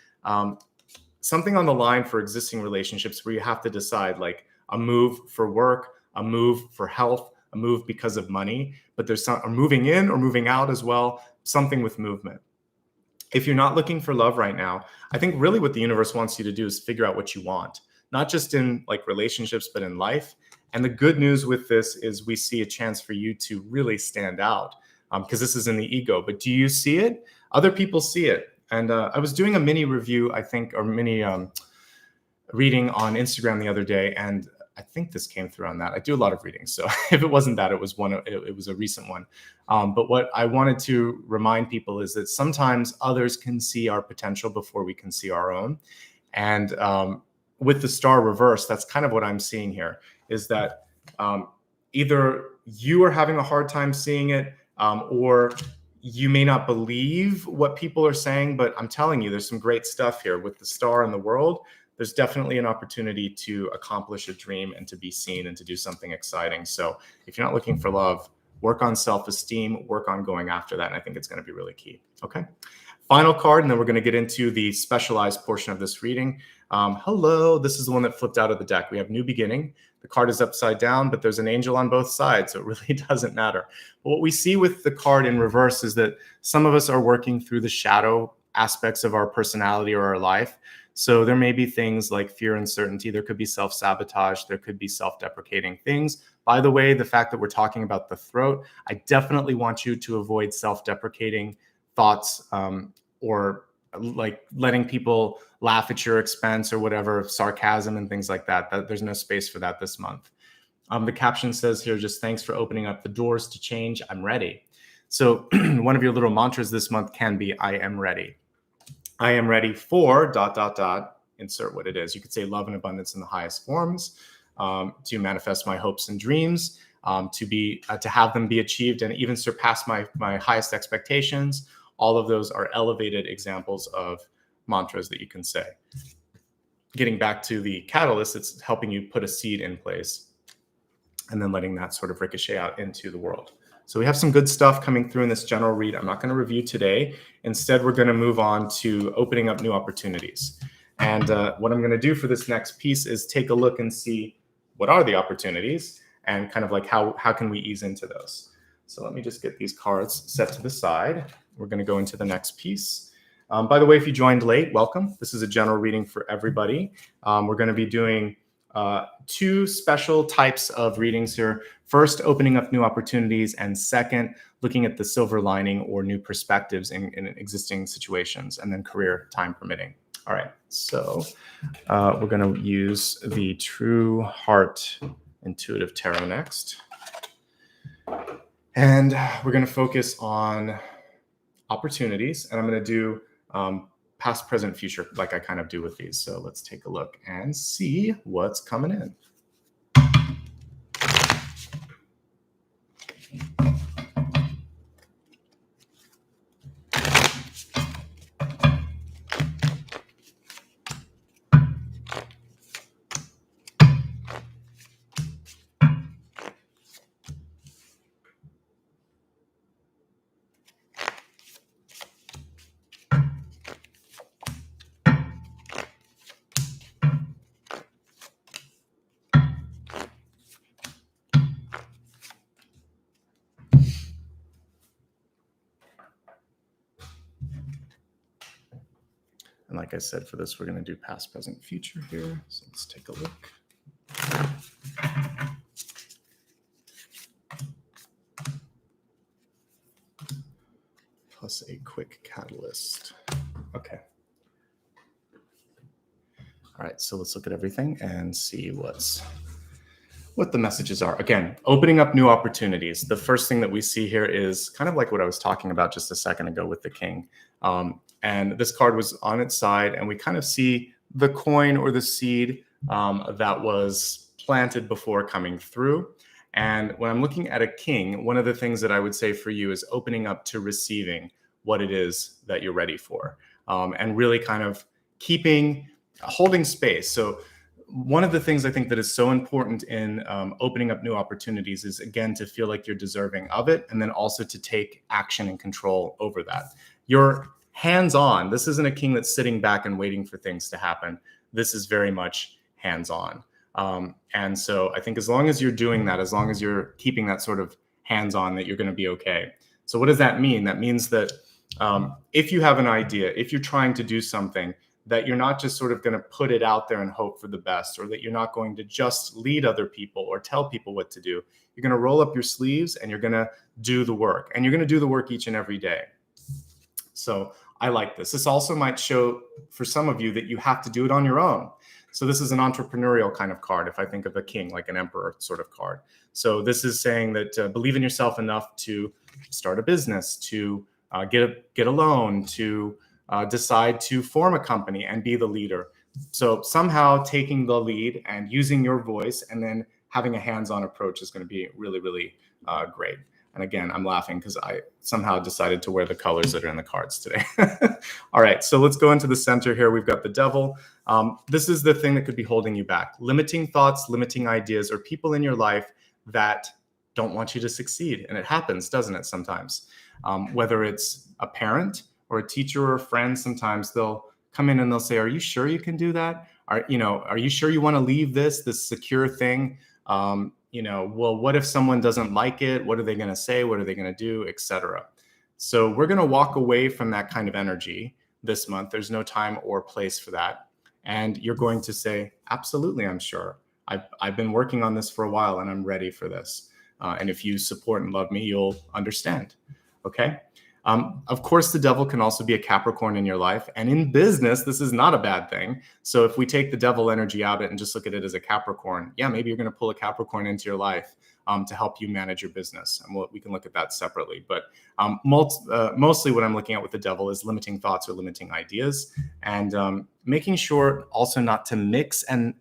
something on the line for existing relationships where you have to decide, like a move for work, a move for health, a move because of money, but there's some moving in or moving out as well, something with movement. If you're not looking for love right now, I think really what the universe wants you to do is figure out what you want, not just in like relationships, but in life. And the good news with this is we see a chance for you to really stand out because this is in the ego. But do you see it? Other people see it. And I was doing a mini review, I think, or mini reading on Instagram the other day, and I think this came through on that. I do a lot of readings, so if it wasn't that, it was one. It was a recent one. But what I wanted to remind people is that sometimes others can see our potential before we can see our own. And with the star reverse, that's kind of what I'm seeing here. Is that either you are having a hard time seeing it, or you may not believe what people are saying, but I'm telling you, there's some great stuff here with the star in the world. There's definitely an opportunity to accomplish a dream and to be seen and to do something exciting. So if you're not looking for love, work on self-esteem, work on going after that. And I think it's going to be really key. Okay. Final card, and then we're going to get into the specialized portion of this reading. Hello, this is the one that flipped out of the deck. We have New Beginning. The card is upside down, but there's an angel on both sides, so it really doesn't matter. But what we see with the card in reverse is that some of us are working through the shadow aspects of our personality or our life. So there may be things like fear, uncertainty. There could be self-sabotage. There could be self-deprecating things. By the way, the fact that we're talking about the throat, I definitely want you to avoid self-deprecating thoughts or like letting people laugh at your expense or whatever, sarcasm and things like that. There's no space for that this month. The caption says here, just thanks for opening up the doors to change. I'm ready. So one of your little mantras this month can be, I am ready. I am ready for ... insert what it is. You could say love and abundance in the highest forms, to manifest my hopes and dreams, to have them be achieved and even surpass my highest expectations. All of those are elevated examples of mantras that you can say. Getting back to the catalyst, it's helping you put a seed in place and then letting that sort of ricochet out into the world. So we have some good stuff coming through in this general read. I'm not going to review today. Instead, we're going to move on to opening up new opportunities. And what I'm going to do for this next piece is take a look and see what are the opportunities and kind of like how can we ease into those. So let me just get these cards set to the side. We're going to go into the next piece. By the way, if you joined late, welcome. This is a general reading for everybody. We're going to be doing two special types of readings here. First, opening up new opportunities, and second, looking at the silver lining or new perspectives in existing situations, and then career time permitting. All right, so we're going to use the True Heart Intuitive Tarot next. And we're going to focus on opportunities, and I'm going to do past, present, future, like I kind of do with these. So let's take a look and see what's coming in. And like I said, for this, we're going to do past, present, future here. So let's take a look. Plus a quick catalyst. Okay. All right, so let's look at everything and see what the messages are. Again, opening up new opportunities. The first thing that we see here is kind of like what I was talking about just a second ago with the king. And this card was on its side, and we kind of see the coin or the seed that was planted before coming through. And when I'm looking at a king, one of the things that I would say for you is opening up to receiving what it is that you're ready for, and really kind of holding space. So one of the things I think that is so important in opening up new opportunities is, again, to feel like you're deserving of it, and then also to take action and control over that. You're hands-on. This isn't a king that's sitting back and waiting for things to happen. This is very much hands-on. And so I think as long as you're doing that, as long as you're keeping that sort of hands-on, that you're going to be okay. So what does that mean? That means that if you have an idea, if you're trying to do something, that you're not just sort of going to put it out there and hope for the best, or that you're not going to just lead other people or tell people what to do. You're going to roll up your sleeves and you're going to do the work, and you're going to do the work each and every day. So I like this. This also might show for some of you that you have to do it on your own. So this is an entrepreneurial kind of card. If I think of a king, like an emperor sort of card. So this is saying that believe in yourself enough to start a business, to get a loan, to decide to form a company and be the leader. So somehow taking the lead and using your voice and then having a hands-on approach is going to be really, really great. And again, I'm laughing because I somehow decided to wear the colors that are in the cards today. All right, so let's go into the center here. We've got the devil. This is the thing that could be holding you back. Limiting thoughts, limiting ideas, or people in your life that don't want you to succeed. And it happens, doesn't it, sometimes? Whether it's a parent or a teacher or a friend, sometimes they'll come in and they'll say, are you sure you can do that? Are you sure you want to leave this secure thing? Well, what if someone doesn't like it? What are they going to say? What are they going to do, etc.? So we're going to walk away from that kind of energy this month. There's no time or place for that. And you're going to say, absolutely, I'm sure. I've been working on this for a while and I'm ready for this. And if you support and love me, you'll understand. Okay. Of course, the devil can also be a Capricorn in your life. And in business, this is not a bad thing. So if we take the devil energy out of it and just look at it as a Capricorn, yeah, maybe you're going to pull a Capricorn into your life to help you manage your business. And we can look at that separately. But mostly what I'm looking at with the devil is limiting thoughts or limiting ideas, and making sure also not to mix. And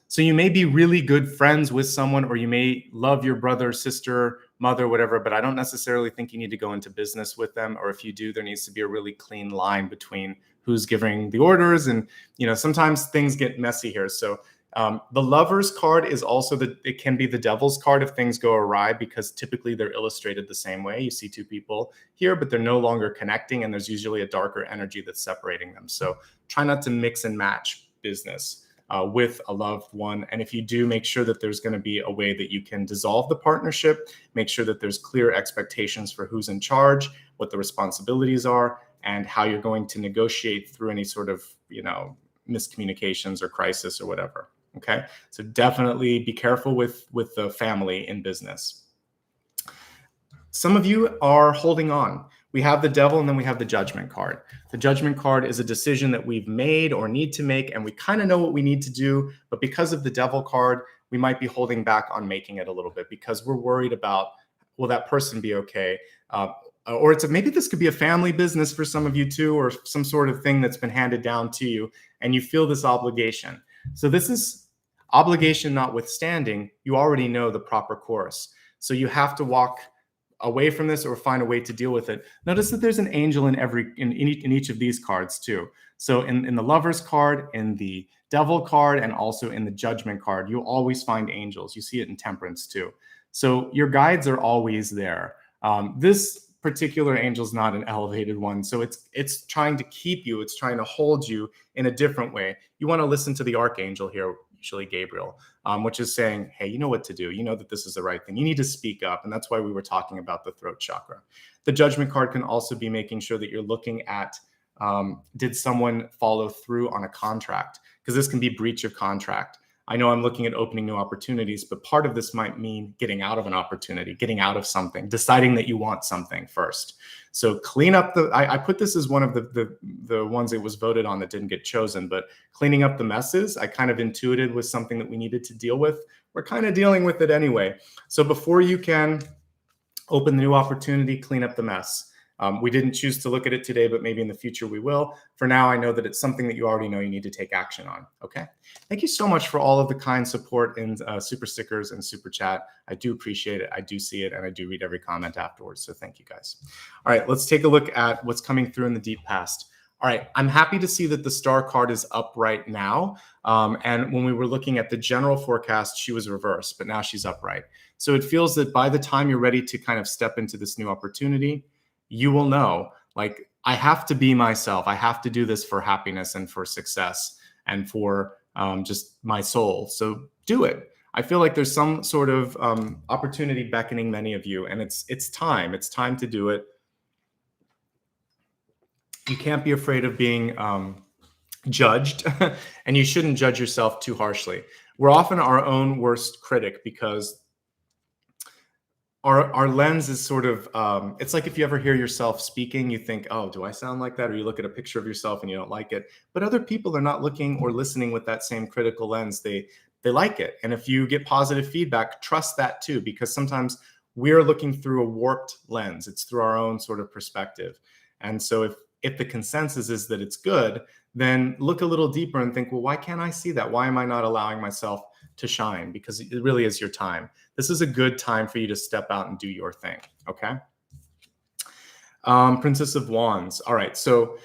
so you may be really good friends with someone, or you may love your brother, sister, mother, whatever, but I don't necessarily think you need to go into business with them. Or if you do, there needs to be a really clean line between who's giving the orders. And, sometimes things get messy here. So the Lover's card is also it can be the Devil's card if things go awry, because typically they're illustrated the same way. You see two people here, but they're no longer connecting, and there's usually a darker energy that's separating them. So try not to mix and match business with a loved one. And if you do, make sure that there's going to be a way that you can dissolve the partnership, make sure that there's clear expectations for who's in charge, what the responsibilities are, and how you're going to negotiate through any sort of, miscommunications or crisis or whatever. Okay. So definitely be careful with the family in business. Some of you are holding on. We have the devil, and then we have the judgment card. The judgment card is a decision that we've made or need to make, and we kind of know what we need to do. But because of the devil card, we might be holding back on making it a little bit because we're worried about, will that person be okay? or maybe this could be a family business for some of you too, or some sort of thing that's been handed down to you, and you feel this obligation. So this is obligation notwithstanding, you already know the proper course. So you have to walk away from this or find a way to deal with it. Notice that there's an angel in each of these cards too. So in the Lover's card, in the Devil card, and also in the Judgment card, you'll always find angels. You see it in Temperance too. So your guides are always there. This particular angel is not an elevated one, so it's trying to keep you, it's trying to hold you in a different way. You want to listen to the archangel here, usually Gabriel, which is saying, hey, you know what to do. You know that this is the right thing. You need to speak up, and that's why we were talking about the throat chakra. The Judgment card can also be making sure that you're looking at, did someone follow through on a contract? Because this can be breach of contract. I know I'm looking at opening new opportunities, but part of this might mean getting out of an opportunity, getting out of something, deciding that you want something first. So clean up I put this as one of the ones that was voted on that didn't get chosen, but cleaning up the messes, I kind of intuited was something that we needed to deal with. We're kind of dealing with it anyway. So before you can open the new opportunity, clean up the mess. We didn't choose to look at it today, but maybe in the future we will. For now, I know that it's something that you already know you need to take action on. Okay. Thank you so much for all of the kind support in super stickers and super chat. I do appreciate it. I do see it, and I do read every comment afterwards. So thank you guys. All right, let's take a look at what's coming through in the deep past. All right, I'm happy to see that the star card is up right now. And when we were looking at the general forecast, she was reversed, but now she's upright. So it feels that by the time you're ready to kind of step into this new opportunity, you will know, like, I have to be myself. I have to do this for happiness and for success and for just my soul. So do it. I feel like there's some sort of opportunity beckoning many of you, and it's time. It's time to do it. You can't be afraid of being judged, and you shouldn't judge yourself too harshly. We're often our own worst critic because our lens is sort of, it's like if you ever hear yourself speaking, you think, oh, do I sound like that? Or you look at a picture of yourself and you don't like it. But other people are not looking or listening with that same critical lens. They like it. And if you get positive feedback, trust that too, because sometimes we're looking through a warped lens. It's through our own sort of perspective. And so if the consensus is that it's good, then look a little deeper and think, well, why can't I see that? Why am I not allowing myself to shine? Because it really is your time. This is a good time for you to step out and do your thing, okay? Princess of Wands. All right, so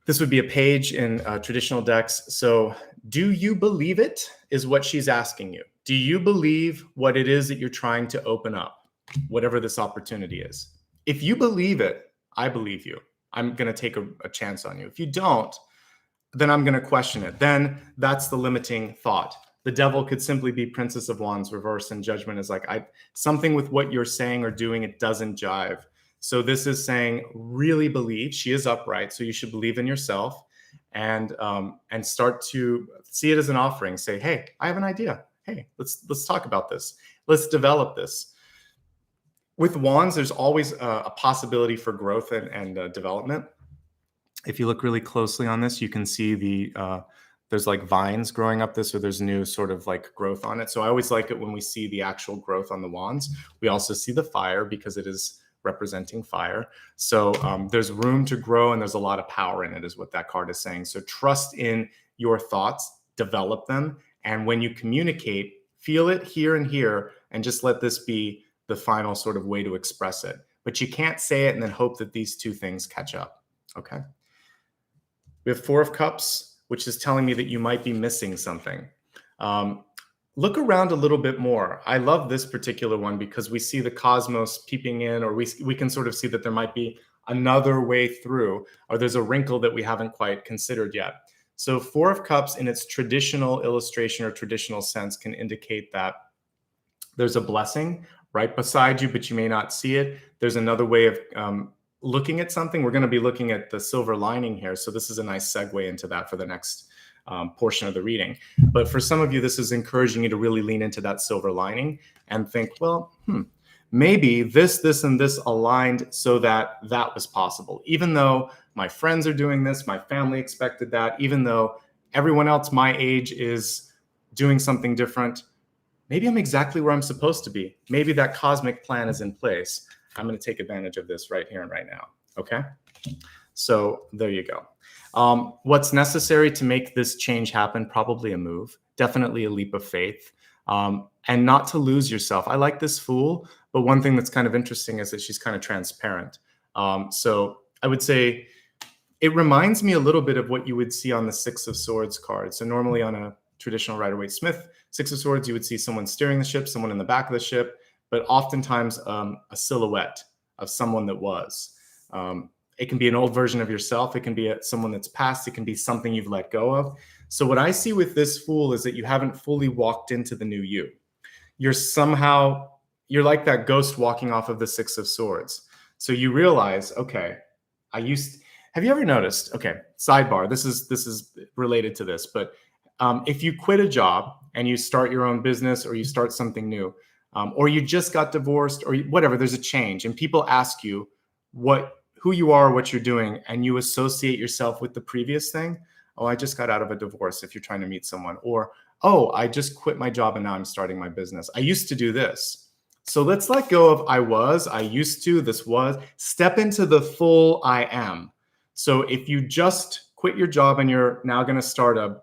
this would be a page in traditional decks. So do you believe it is what she's asking you. Do you believe what it is that you're trying to open up, whatever this opportunity is? If you believe it, I believe you. I'm going to take a chance on you. If you don't, then I'm going to question it. Then that's the limiting thought. The Devil could simply be Princess of Wands reversed, and Judgment is like, something with what you're saying or doing, it doesn't jive. So this is saying, really believe. She is upright, so you should believe in yourself and start to see it as an offering. Say, hey, I have an idea. Hey, let's talk about this. Let's develop this. With Wands, there's always a possibility for growth and development. If you look really closely on this, you can see there's like vines growing up this, or there's new sort of like growth on it. So I always like it when we see the actual growth on the wands. We also see the fire because it is representing fire. So there's room to grow, and there's a lot of power in it is what that card is saying. So trust in your thoughts, develop them. And when you communicate, feel it here and here, and just let this be the final sort of way to express it. But you can't say it and then hope that these two things catch up, okay? We have Four of Cups, which is telling me that you might be missing something. Look around a little bit more. I love this particular one because we see the cosmos peeping in, or we can sort of see that there might be another way through, or there's a wrinkle that we haven't quite considered yet. So Four of Cups in its traditional illustration or traditional sense can indicate that there's a blessing right beside you, but you may not see it. There's another way of looking at something. We're going to be looking at the silver lining here. So this is a nice segue into that for the next portion of the reading. But for some of you, this is encouraging you to really lean into that silver lining and think, well, maybe this, and this aligned so that that was possible. Even though my friends are doing this, my family expected that, even though everyone else my age is doing something different, maybe I'm exactly where I'm supposed to be. Maybe that cosmic plan is in place. I'm going to take advantage of this right here and right now. Okay. So there you go. What's necessary to make this change happen? Probably a move, definitely a leap of faith, and not to lose yourself. I like this fool, but one thing that's kind of interesting is that she's kind of transparent. So I would say it reminds me a little bit of what you would see on the Six of Swords card. So normally on a traditional Rider-Waite-Smith Six of Swords, you would see someone steering the ship, someone in the back of the ship, but oftentimes a silhouette of someone that was. It can be an old version of yourself. It can be someone that's passed. It can be something you've let go of. So what I see with this fool is that you haven't fully walked into the new you. You're like that ghost walking off of the Six of Swords. So you realize, okay, have you ever noticed, okay, sidebar, this is related to this, but if you quit a job and you start your own business or you start something new, or you just got divorced or whatever, there's a change and people ask you who you are, what you're doing, and you associate yourself with the previous thing. Oh, I just got out of a divorce if you're trying to meet someone. Or, oh, I just quit my job and now I'm starting my business. I used to do this. So let's let go of I used to, this was, step into the full I am. So if you just quit your job and you're now going to start a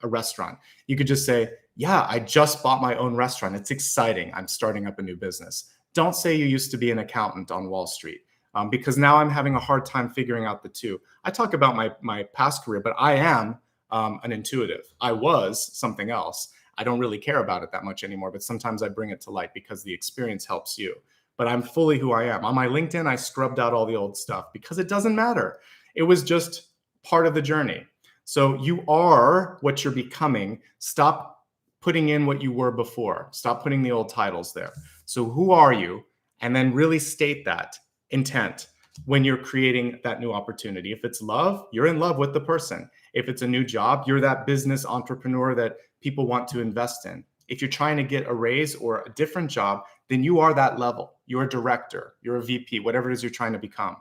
restaurant, you could just say, yeah, I just bought my own restaurant. It's exciting. I'm starting up a new business. Don't say you used to be an accountant on Wall Street. Because now I'm having a hard time figuring out the two. I talk about my past career, but I am an intuitive. I was something else. I don't really care about it that much anymore, but sometimes I bring it to light because the experience helps you. But I'm fully who I am. On my LinkedIn, I scrubbed out all the old stuff because it doesn't matter. It was just part of the journey. So you are what you're becoming. Stop putting in what you were before. Stop putting the old titles there. So who are you? And then really state that intent when you're creating that new opportunity. If it's love, you're in love with the person. If it's a new job, you're that business entrepreneur that people want to invest in. If you're trying to get a raise or a different job, then you are that level. You're a director, you're a VP, whatever it is you're trying to become.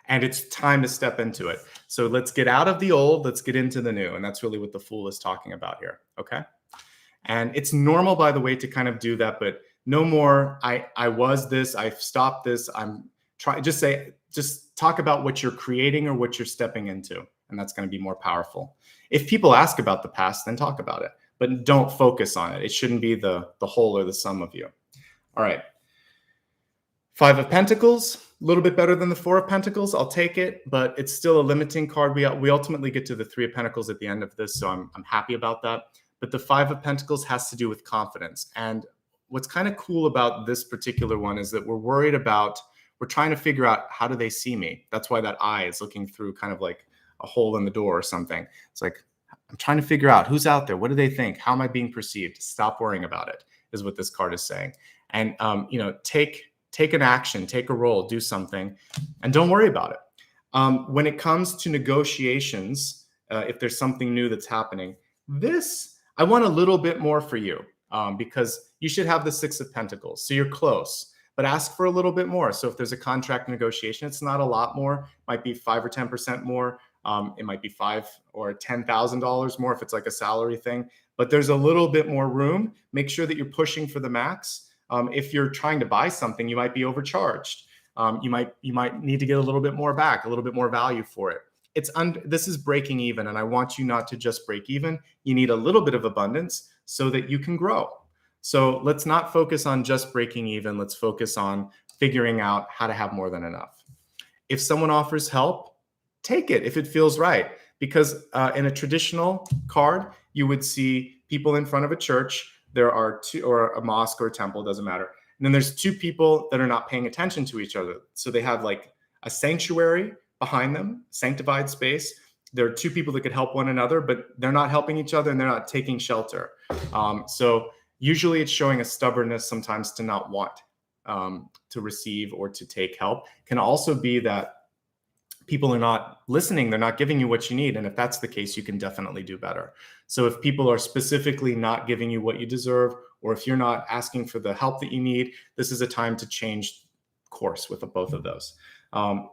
And it's time to step into it. So let's get out of the old, let's get into the new. And that's really what the fool is talking about here. Okay. And it's normal, by the way, to kind of do that, but no more, I was this, I've stopped this, I'm trying, just talk about what you're creating or what you're stepping into. And that's going to be more powerful. If people ask about the past, then talk about it, but don't focus on it. It shouldn't be the whole or the sum of you. All right. Five of Pentacles, a little bit better than the Four of Pentacles. I'll take it, but it's still a limiting card. We ultimately get to the Three of Pentacles at the end of this, so I'm happy about that. But the Five of Pentacles has to do with confidence. And what's kind of cool about this particular one is that we're trying to figure out, how do they see me? That's why that eye is looking through kind of like a hole in the door or something. It's like, I'm trying to figure out who's out there. What do they think? How am I being perceived? Stop worrying about it, is what this card is saying. And, take an action, take a role, do something, and don't worry about it. When it comes to negotiations, if there's something new that's happening, I want a little bit more for you, because you should have the Six of Pentacles. So you're close, but ask for a little bit more. So if there's a contract negotiation, it's not a lot more, might be 5 or 10% more. It might be $5,000 or $10,000 more if it's like a salary thing, but there's a little bit more room. Make sure that you're pushing for the max. If you're trying to buy something, you might be overcharged. You might need to get a little bit more back, a little bit more value for it. This is breaking even, and I want you not to just break even. You need a little bit of abundance so that you can grow. So let's not focus on just breaking even. Let's focus on figuring out how to have more than enough. If someone offers help, take it if it feels right. Because in a traditional card, you would see people in front of a church. There are two, or a mosque or a temple, doesn't matter. And then there's two people that are not paying attention to each other. So they have like a sanctuary behind them, sanctified space. There are two people that could help one another, but they're not helping each other and they're not taking shelter. So usually it's showing a stubbornness sometimes to not want to receive or to take help. Can also be that people are not listening. They're not giving you what you need. And if that's the case, you can definitely do better. So if people are specifically not giving you what you deserve, or if you're not asking for the help that you need, this is a time to change course with both of those.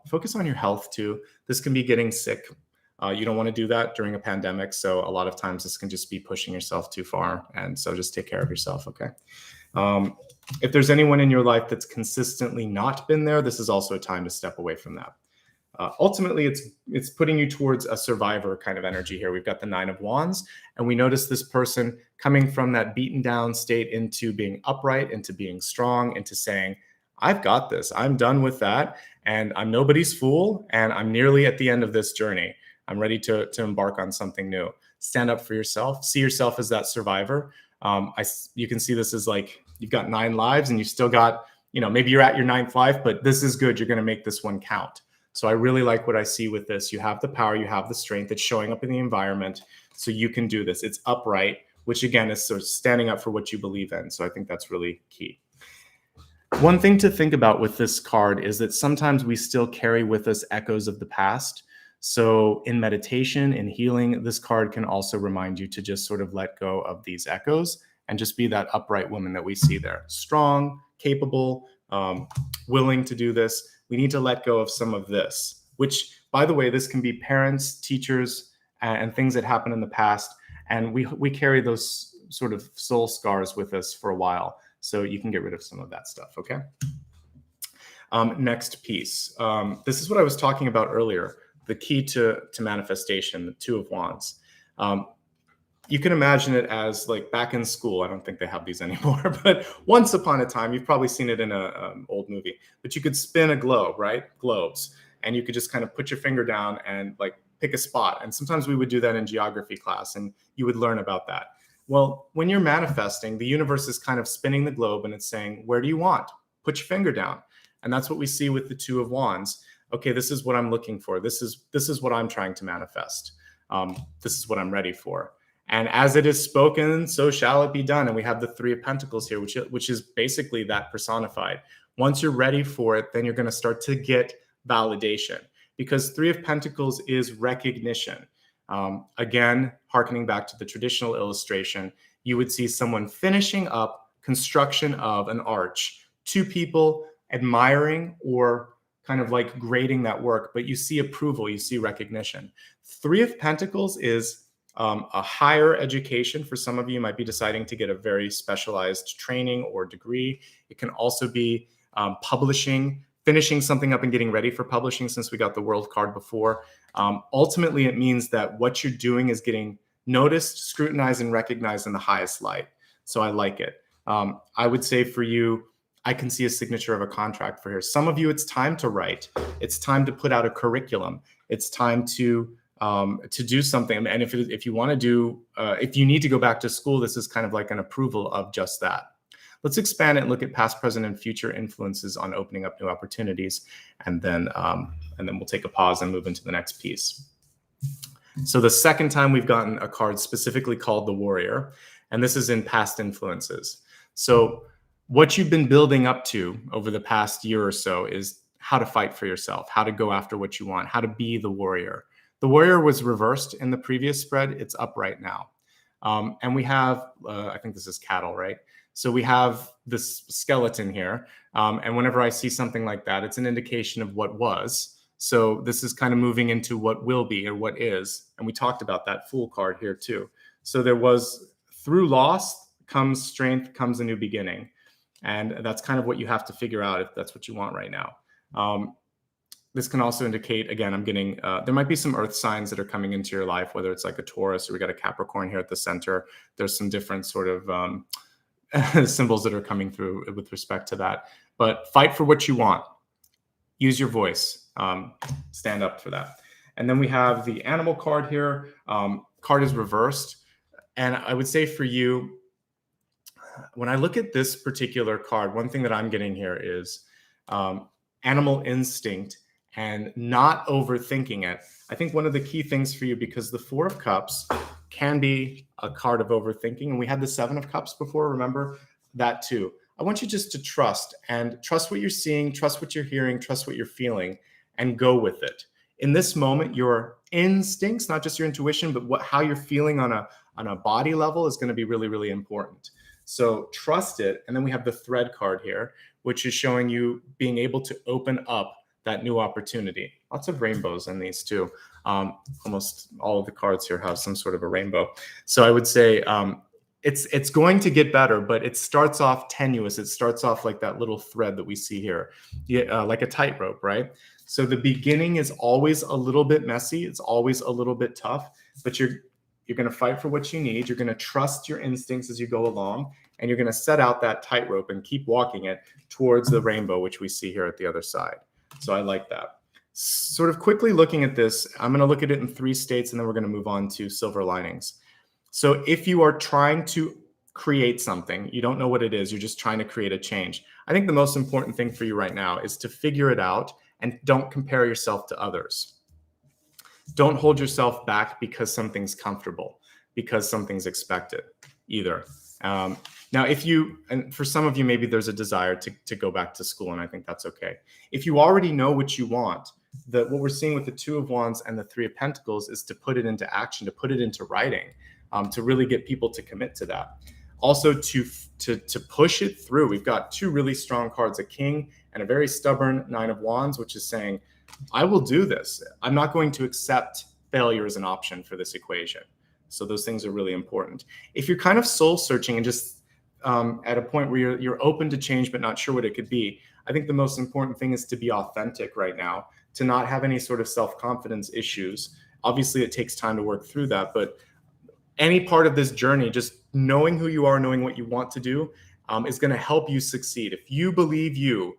Focus on your health too. This can be getting sick. You don't want to do that during a pandemic. So a lot of times this can just be pushing yourself too far. And so just take care of yourself. Okay. If there's anyone in your life that's consistently not been there, this is also a time to step away from that. Ultimately, it's putting you towards a survivor kind of energy here. We've got the Nine of Wands, and we notice this person coming from that beaten down state into being upright, into being strong, into saying, I've got this. I'm done with that, and I'm nobody's fool, and I'm nearly at the end of this journey. I'm ready to embark on something new. Stand up for yourself. See yourself as that survivor. You can see this as like you've got 9 lives, and you've still got, maybe you're at your 9th life, but this is good. You're going to make this one count. So I really like what I see with this. You have the power, you have the strength. It's showing up in the environment, so you can do this. It's upright, which again is sort of standing up for what you believe in. So I think that's really key. One thing to think about with this card is that sometimes we still carry with us echoes of the past. So in meditation, in healing, this card can also remind you to just sort of let go of these echoes and just be that upright woman that we see there. Strong, capable, willing to do this. We need to let go of some of this, which, by the way, this can be parents, teachers, and things that happened in the past. And we carry those sort of soul scars with us for a while. So you can get rid of some of that stuff, okay? Next piece. This is what I was talking about earlier, the key to manifestation, the Two of Wands. You can imagine it as like back in school. I don't think they have these anymore, but once upon a time, you've probably seen it in an old movie, but you could spin a globe, right? Globes. And you could just kind of put your finger down and like pick a spot. And sometimes we would do that in geography class, and you would learn about that. Well, when you're manifesting, the universe is kind of spinning the globe and it's saying, where do you want? Put your finger down. And that's what we see with the Two of Wands. Okay, this is what I'm looking for. This is what I'm trying to manifest. This is what I'm ready for. And as it is spoken, so shall it be done. And we have the Three of Pentacles here, which is basically that personified. Once you're ready for it, then you're going to start to get validation, because Three of Pentacles is recognition. Again, hearkening back to the traditional illustration, you would see someone finishing up construction of an arch, 2 people admiring or kind of like grading that work, but you see approval, you see recognition. Three of Pentacles is a higher education. For some of you, might be deciding to get a very specialized training or degree. It can also be publishing, finishing something up and getting ready for publishing, since we got the World card before. Ultimately, it means that what you're doing is getting noticed, scrutinized, and recognized in the highest light. So I like it. I would say for you, I can see a signature of a contract for here. Some of you, it's time to write. It's time to put out a curriculum. It's time to do something. And if you want to do, if you need to go back to school, this is kind of like an approval of just that. Let's expand it and look at past, present, and future influences on opening up new opportunities. And then we'll take a pause and move into the next piece. So the second time we've gotten a card specifically called the Warrior, and this is in past influences. So what you've been building up to over the past year or so is how to fight for yourself, how to go after what you want, how to be the warrior. The Warrior was reversed in the previous spread. It's upright now. And we have, I think this is cattle, right? So we have this skeleton here. And whenever I see something like that, it's an indication of what was. So this is kind of moving into what will be or what is. And we talked about that Fool card here too. So there was, through loss comes strength, comes a new beginning. And that's kind of what you have to figure out if that's what you want right now. This can also indicate, again, I'm getting, there might be some earth signs that are coming into your life, whether it's like a Taurus or we got a Capricorn here at the center. There's some different sort of symbols that are coming through with respect to that. But fight for what you want. Use your voice. Stand up for that. And then we have the Animal card here. Card is reversed. And I would say for you, when I look at this particular card, one thing that I'm getting here is animal instinct and not overthinking it. I think one of the key things for you, because the Four of Cups can be a card of overthinking, and we had the Seven of Cups before, remember that too. I want you just to trust what you're seeing, trust what you're hearing, trust what you're feeling, and go with it. In this moment, your instincts, not just your intuition, but how you're feeling on a body level is going to be really, really important. So trust it. And then we have the Thread card here, which is showing you being able to open up that new opportunity. Lots of rainbows in these too. Almost all of the cards here have some sort of a rainbow. So I would say it's going to get better, but it starts off tenuous. It starts off like that little thread that we see here, like a tightrope, right? So the beginning is always a little bit messy. It's always a little bit tough, but you're going to fight for what you need. You're going to trust your instincts as you go along, and you're going to set out that tightrope and keep walking it towards the rainbow, which we see here at the other side. So I like that. Sort of quickly looking at this, I'm going to look at it in 3 states, and then we're going to move on to silver linings. So if you are trying to create something, you don't know what it is, you're just trying to create a change. I think the most important thing for you right now is to figure it out and don't compare yourself to others. Don't hold yourself back because something's comfortable, because something's expected either. Now, and for some of you, maybe there's a desire to go back to school, and I think that's okay. If you already know what you want, what we're seeing with the 2 of Wands and the 3 of Pentacles is to put it into action, to put it into writing, to really get people to commit to that. Also to push it through. We've got 2 really strong cards, a King and a very stubborn 9 of Wands, which is saying, I will do this. I'm not going to accept failure as an option for this equation. So those things are really important. If you're kind of soul searching and just at a point where you're open to change but not sure what it could be, I think the most important thing is to be authentic right now, to not have any sort of self-confidence issues. Obviously, it takes time to work through that, but any part of this journey, just knowing who you are, knowing what you want to do, is going to help you succeed. If you believe you,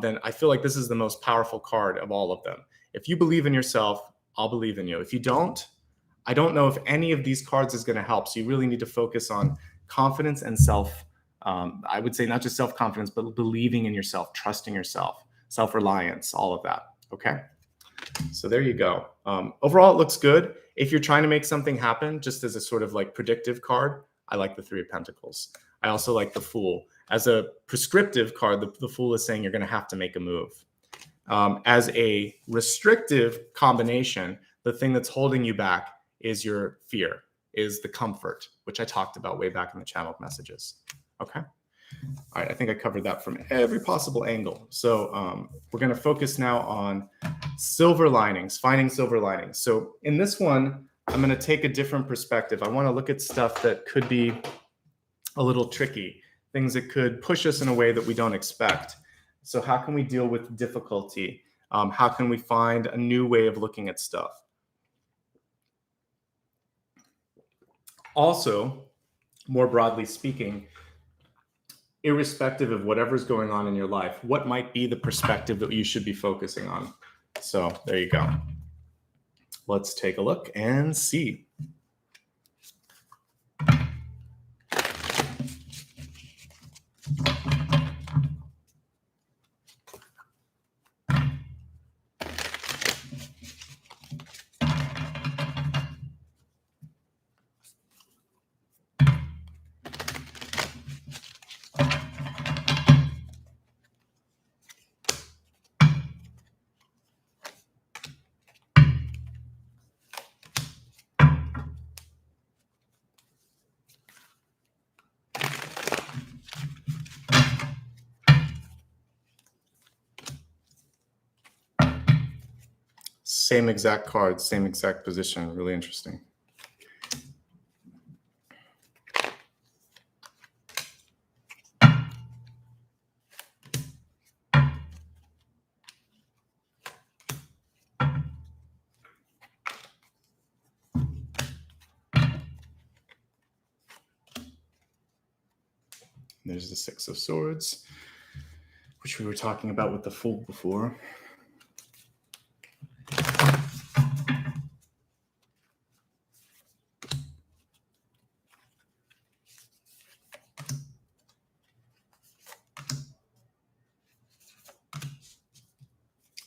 then I feel like this is the most powerful card of all of them. If you believe in yourself, I'll believe in you. If you don't, I don't know if any of these cards is going to help. So you really need to focus on confidence and I would say not just self-confidence, but believing in yourself, trusting yourself, self-reliance, all of that. Okay. So there you go. Overall, it looks good. If you're trying to make something happen, just as a sort of like predictive card, I like the 3 of Pentacles. I also like the Fool. As a prescriptive card, the Fool is saying you're going to have to make a move. As a restrictive combination, the thing that's holding you back is your fear, is the comfort, which I talked about way back in the channeled messages. Okay. All right, I think I covered that from every possible angle. So we're going to focus now on silver linings, finding silver linings. So in this one, I'm going to take a different perspective. I want to look at stuff that could be a little tricky, things that could push us in a way that we don't expect. So how can we deal with difficulty? How can we find a new way of looking at stuff? Also, more broadly speaking, irrespective of whatever's going on in your life, what might be the perspective that you should be focusing on? So there you go. Let's take a look and see. Same exact cards, same exact position. Really interesting. There's the 6 of Swords, which we were talking about with the Fool before.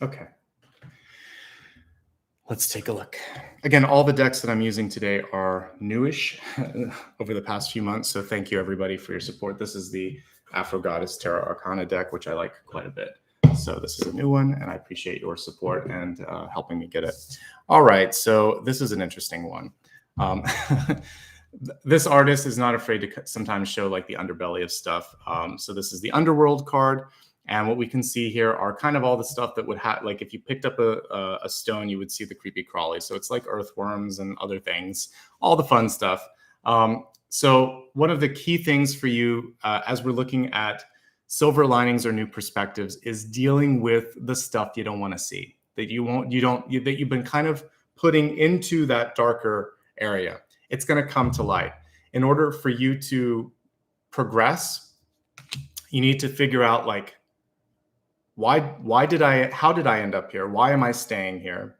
Okay. Let's take a look. Again, all the decks that I'm using today are newish over the past few months. So thank you everybody for your support. This is the Afro Goddess Tarot Arcana deck, which I like quite a bit. So this is a new one and I appreciate your support and helping me get it. All right. So this is an interesting one. This artist is not afraid to sometimes show like the underbelly of stuff. So this is the Underworld card. And what we can see here are kind of all the stuff that would have, like if you picked up a stone, you would see the creepy crawly. So it's like earthworms and other things, all the fun stuff. So one of the key things for you as we're looking at silver linings or new perspectives is dealing with the stuff you don't want to see, that that you've been kind of putting into that darker area. It's going to come to light. In order for you to progress, you need to figure out like, how did I end up here? Why am I staying here?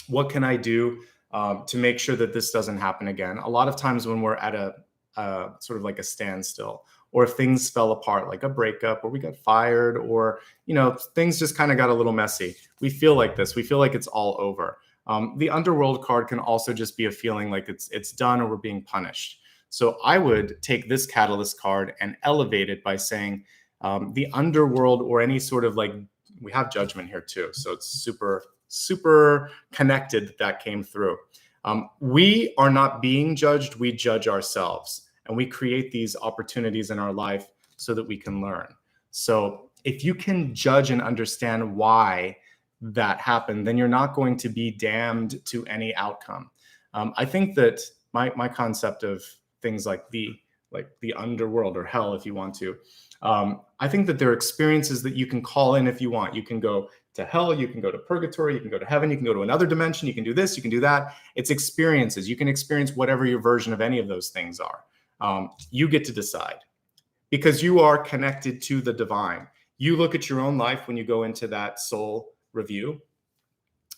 What can I do to make sure that this doesn't happen again? A lot of times when we're at a sort of like a standstill, or if things fell apart, like a breakup, or we got fired, or things just kind of got a little messy, we feel like this. We feel like it's all over. The underworld card can also just be a feeling like it's done, or we're being punished. So I would take this catalyst card and elevate it by saying the underworld, or any sort of like, we have judgment here too. So it's super connected that came through. We are not being judged. We judge ourselves, and we create these opportunities in our life so that we can learn. So if you can judge and understand why that happened, then you're not going to be damned to any outcome. I think that my concept of things like the underworld, or hell, if you want to, I think that there are experiences that you can call in if you want. You can go to hell, you can go to purgatory, you can go to heaven, you can go to another dimension, you can do this, you can do that. It's experiences. You can experience whatever your version of any of those things are. You get to decide, because you are connected to the divine. You look at your own life when you go into that soul review,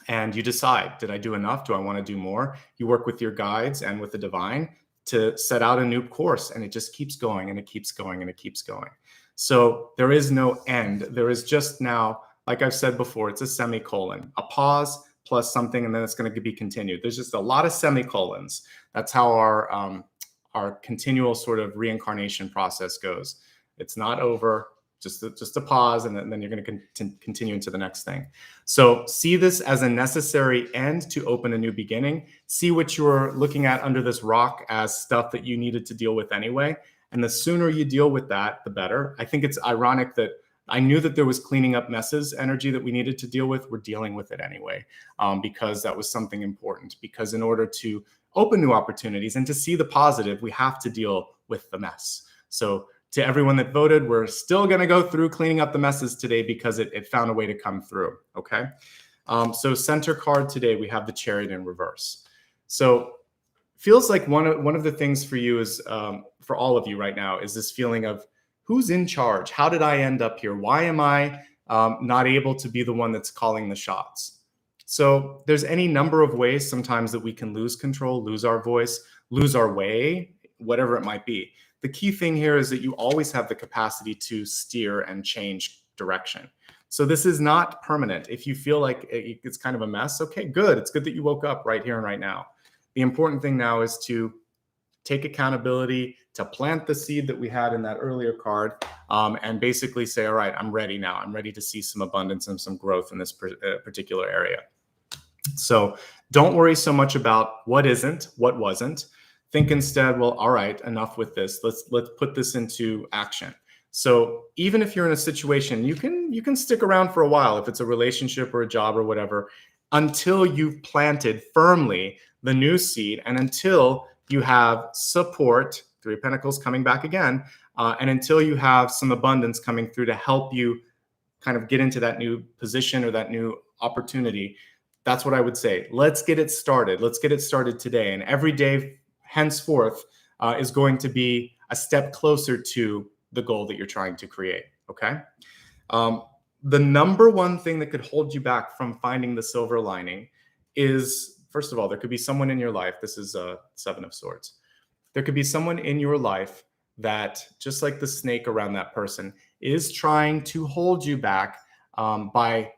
and you decide, did I do enough? Do I want to do more? You work with your guides and with the divine to set out a new course, and it just keeps going, and it keeps going, and it keeps going. So there is no end. There is just now, like I've said before, it's a semicolon, a pause plus something, and then it's going to be continued. There's just a lot of semicolons. That's how our continual sort of reincarnation process goes. It's not over, just a pause, and then you're going to continue into the next thing. So see this as a necessary end to open a new beginning. See what you're looking at under this rock as stuff that you needed to deal with anyway. And the sooner you deal with that, the better. I think it's ironic that I knew that there was cleaning up messes energy that we needed to deal with. We're dealing with it anyway, because that was something important. Because in order to open new opportunities and to see the positive, we have to deal with the mess. So to everyone that voted, we're still going to go through cleaning up the messes today, because it found a way to come through. Okay. So center card today, we have the Chariot in reverse. So feels like one of the things for you is, for all of you right now, is this feeling of who's in charge? How did I end up here? Why am I not able to be the one that's calling the shots? So there's any number of ways sometimes that we can lose control, lose our voice, lose our way, whatever it might be. The key thing here is that you always have the capacity to steer and change direction. So this is not permanent. If you feel like it's kind of a mess, okay, good. It's good that you woke up right here and right now. The important thing now is to take accountability, to plant the seed that we had in that earlier card, and basically say, all right, I'm ready now. I'm ready to see some abundance and some growth in this particular area. So don't worry so much about what isn't, what wasn't. Think instead, well, all right, enough with this. Let's put this into action. So even if you're in a situation, you can stick around for a while, if it's a relationship or a job or whatever, until you've planted firmly the new seed, and until you have support, Three of Pentacles coming back again, and until you have some abundance coming through to help you kind of get into that new position or that new opportunity. That's what I would say. Let's get it started. Let's get it started today. And every day henceforth is going to be a step closer to the goal that you're trying to create. Okay. The number one thing that could hold you back from finding the silver lining is, first of all, there could be someone in your life. This is a Seven of Swords. There could be someone in your life that, just like the snake around that person, is trying to hold you back by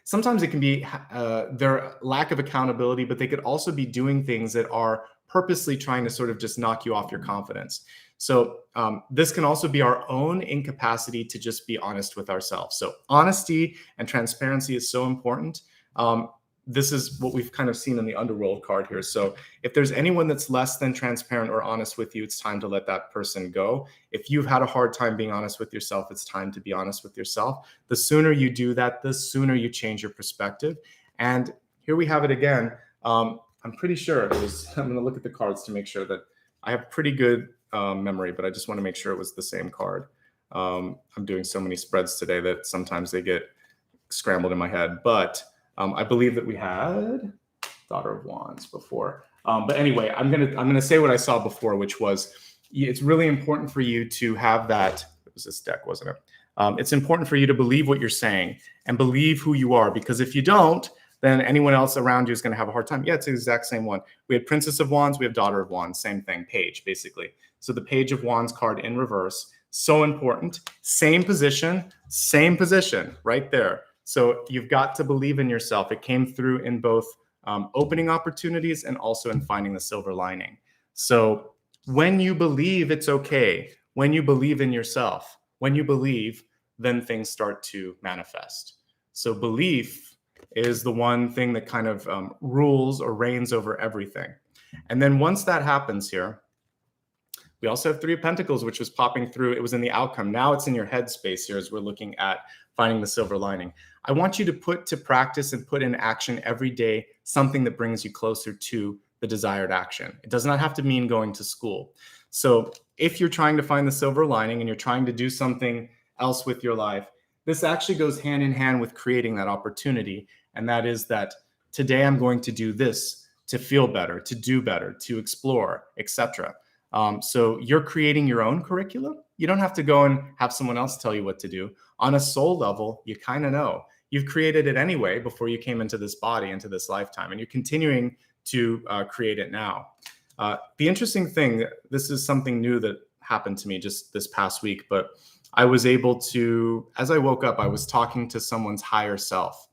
sometimes it can be their lack of accountability, but they could also be doing things that are purposely trying to sort of just knock you off your confidence. So this can also be our own incapacity to just be honest with ourselves. So honesty and transparency is so important. This is what we've kind of seen in the underworld card here. So if there's anyone that's less than transparent or honest with you, it's time to let that person go. If you've had a hard time being honest with yourself, it's time to be honest with yourself. The sooner you do that, the sooner you change your perspective. And here we have it again. I'm I'm pretty sure it was, I'm going to look at the cards to make sure that I have pretty good memory, but I just want to make sure it was the same card. I'm doing so many spreads today that sometimes they get scrambled in my head, but I believe that we had Daughter of Wands before. But anyway, I'm gonna say what I saw before, which was it's really important for you to have that. It was this deck, wasn't it? It's important for you to believe what you're saying and believe who you are, because if you don't, then anyone else around you is going to have a hard time. Yeah, it's the exact same one. We had Princess of Wands, we have Daughter of Wands, same thing, page, basically. So the Page of Wands card in reverse, so important. Same position, right there. So you've got to believe in yourself. It came through in both opening opportunities and also in finding the silver lining. So when you believe it's okay, when you believe in yourself, when you believe, then things start to manifest. So belief is the one thing that kind of rules or reigns over everything. And then once that happens here, we also have Three of Pentacles, which was popping through. It was in the outcome. Now it's in your head space here as we're looking at finding the silver lining. I want you to put to practice and put in action every day something that brings you closer to the desired action. It does not have to mean going to school. So if you're trying to find the silver lining and you're trying to do something else with your life, this actually goes hand in hand with creating that opportunity. And that is that today I'm going to do this to feel better, to do better, to explore, etc. So you're creating your own curriculum. You don't have to go and have someone else tell you what to do. On a soul level, you kind of know. You've created it anyway before you came into this body, into this lifetime, and you're continuing to create it now. The interesting thing, this is something new that happened to me just this past week, but I was able to, as I woke up, I was talking to someone's higher self,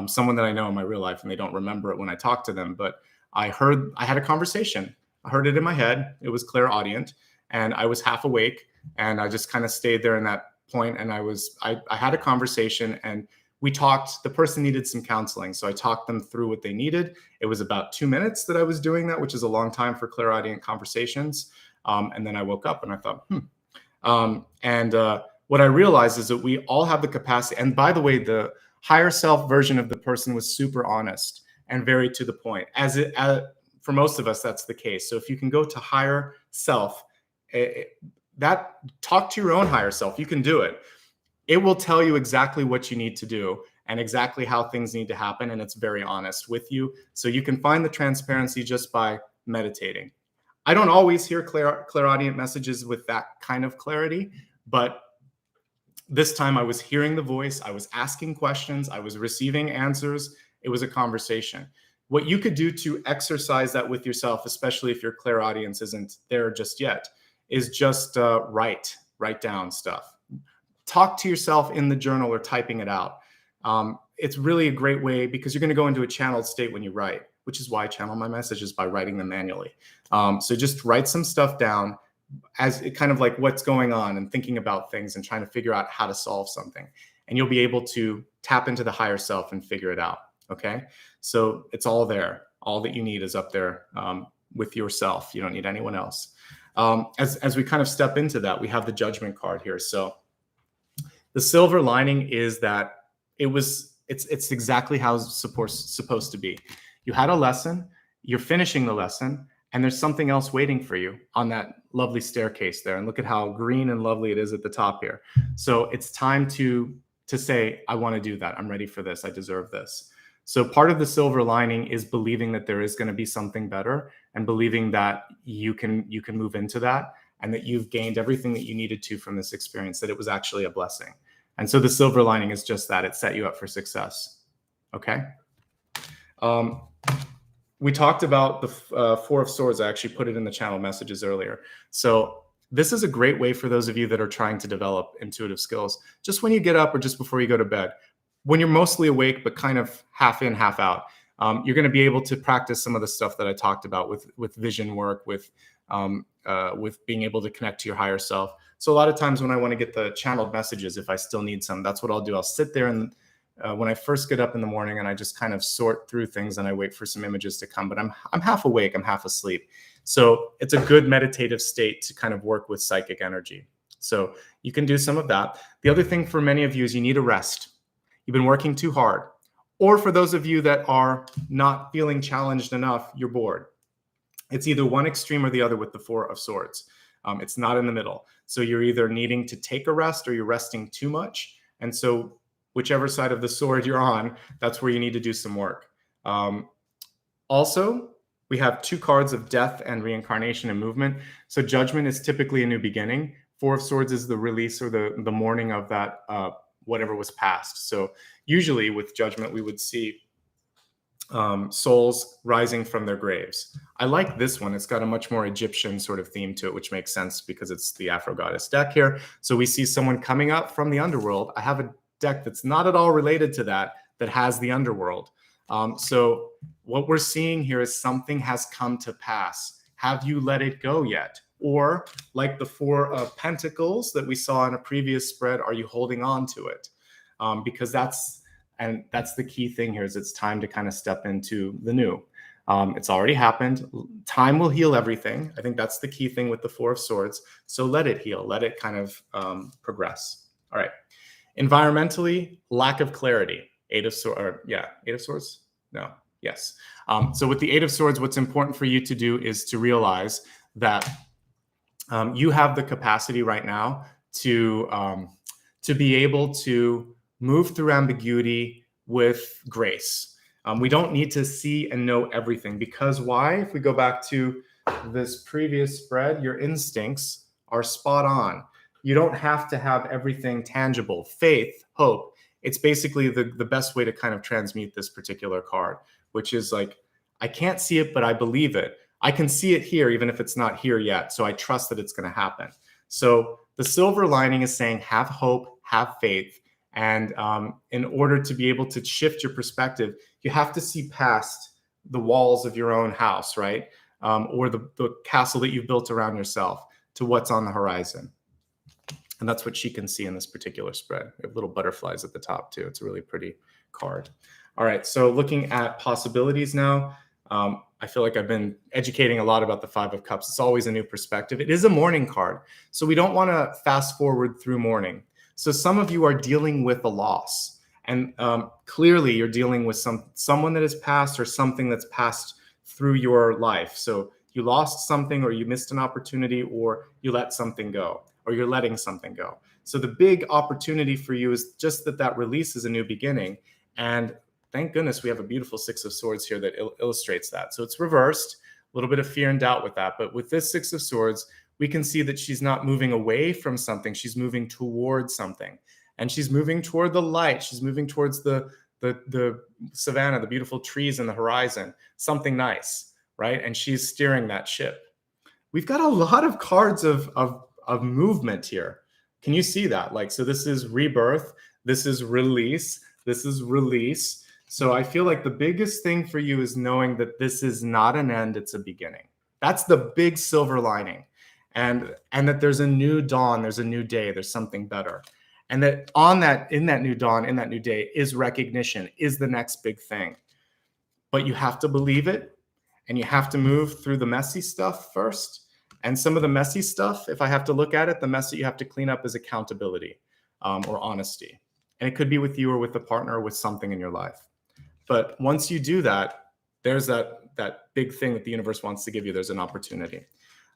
someone that I know in my real life, and they don't remember it when I talk to them, but I had a conversation. I heard it in my head. It was clairaudient, and I was half awake, and I just kind of stayed there in that point. And I had a conversation, and we talked. The person needed some counseling, so I talked them through what they needed. It was about 2 minutes that I was doing that, which is a long time for clairaudient conversations. And then I woke up and I thought, what I realized is that we all have the capacity. And by the way, the higher self version of the person was super honest and very to the point. For most of us, that's the case. So if you can go to higher self, talk to your own higher self, you can do it. It will tell you exactly what you need to do and exactly how things need to happen. And it's very honest with you. So you can find the transparency just by meditating. I don't always hear clairaudient messages with that kind of clarity, but this time I was hearing the voice, I was asking questions, I was receiving answers. It was a conversation. What you could do to exercise that with yourself, especially if your clairaudience isn't there just yet, is just write down stuff. Talk to yourself in the journal or typing it out. It's really a great way because you're going to go into a channeled state when you write, which is why I channel my messages by writing them manually. So just write some stuff down as it kind of like what's going on and thinking about things and trying to figure out how to solve something. And you'll be able to tap into the higher self and figure it out. Okay. So it's all there. All that you need is up there with yourself. You don't need anyone else. As we kind of step into that, we have the Judgment card here. So the silver lining is that it's exactly how it's supposed to be. You had a lesson, you're finishing the lesson, and there's something else waiting for you on that lovely staircase there. And look at how green and lovely it is at the top here. So it's time to say, I want to do that. I'm ready for this. I deserve this. So part of the silver lining is believing that there is going to be something better and believing that you can move into that and that you've gained everything that you needed to from this experience, that it was actually a blessing. And so the silver lining is just that. It set you up for success. Okay. We talked about the Four of Swords. I actually put it in the channel messages earlier. So this is a great way for those of you that are trying to develop intuitive skills. Just when you get up or just before you go to bed, when you're mostly awake, but kind of half in, half out, you're going to be able to practice some of the stuff that I talked about with vision work, with being able to connect to your higher self. So a lot of times when I want to get the channeled messages, if I still need some, that's what I'll do. I'll sit there and when I first get up in the morning and I just kind of sort through things and I wait for some images to come, but I'm half awake, I'm half asleep. So it's a good meditative state to kind of work with psychic energy. So you can do some of that. The other thing for many of you is you need a rest. You've been working too hard. Or for those of you that are not feeling challenged enough, you're bored. It's either one extreme or the other with the Four of Swords. It's not in the middle. So you're either needing to take a rest or you're resting too much. And so whichever side of the sword you're on, that's where you need to do some work. Also, we have 2 cards of death and reincarnation and movement. So judgment is typically a new beginning. Four of Swords is the release or the mourning of that whatever was past. So usually with judgment, we would see souls rising from their graves. I like this one. It's got a much more Egyptian sort of theme to it, which makes sense because it's the Afro goddess deck here. So we see someone coming up from the underworld. I have a deck that's not at all related to that has the underworld. So what we're seeing here is something has come to pass. Have you let it go yet? Or like the Four of Pentacles that we saw in a previous spread, are you holding on to it? Because that's the key thing here is it's time to kind of step into the new. It's already happened. Time will heal everything. I think that's the key thing with the Four of Swords. So let it heal. Let it kind of progress. All right. Environmentally, lack of clarity. Eight of Swords? No. Yes. So with the Eight of Swords, what's important for you to do is to realize that you have the capacity right now to be able to move through ambiguity with grace. We don't need to see and know everything because why? If we go back to this previous spread, your instincts are spot on. You don't have to have everything tangible. Faith, hope. It's basically the best way to kind of transmute this particular card, which is like, I can't see it, but I believe it. I can see it here, even if it's not here yet. So I trust that it's going to happen. So the silver lining is saying, have hope, have faith. And in order to be able to shift your perspective, you have to see past the walls of your own house, right? Or the castle that you've built around yourself to what's on the horizon. And that's what she can see in this particular spread. We have little butterflies at the top too. It's a really pretty card. All right, so looking at possibilities now. I feel like I've been educating a lot about the Five of Cups. It's always a new perspective. It is a mourning card. So we don't want to fast forward through mourning. So some of you are dealing with a loss. And clearly you're dealing with someone that has passed or something that's passed through your life. So you lost something or you missed an opportunity or you let something go or you're letting something go. So the big opportunity for you is just that release is a new beginning. And thank goodness we have a beautiful Six of Swords here that illustrates that. So it's reversed, a little bit of fear and doubt with that. But with this Six of Swords, we can see that she's not moving away from something. She's moving towards something. And she's moving toward the light. She's moving towards the savanna, the beautiful trees in the horizon, something nice, right? And she's steering that ship. We've got a lot of cards of movement here. Can you see that? Like, so this is rebirth. This is release. This is release. So I feel like the biggest thing for you is knowing that this is not an end, it's a beginning. That's the big silver lining. And that there's a new dawn, there's a new day, there's something better. And that in that new dawn, in that new day is recognition, is the next big thing. But you have to believe it and you have to move through the messy stuff first. And some of the messy stuff, if I have to look at it, the mess that you have to clean up is accountability or honesty. And it could be with you or with a partner or with something in your life. But once you do that, there's that big thing that the universe wants to give you. There's an opportunity.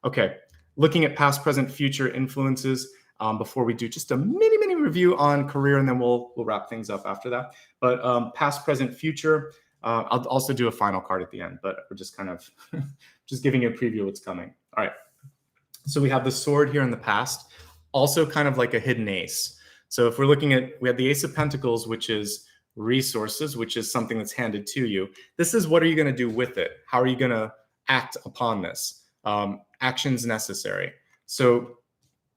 Okay, looking at past, present, future influences before we do just a mini review on career, and then we'll wrap things up after that. But past, present, future. I'll also do a final card at the end, but we're just kind of just giving you a preview of what's coming. All right. So we have the sword here in the past, also kind of like a hidden ace. So if we're looking at, we have the Ace of Pentacles, which is resources, which is something that's handed to you. This is what are you going to do with it? How are you going to act upon this? Actions necessary. So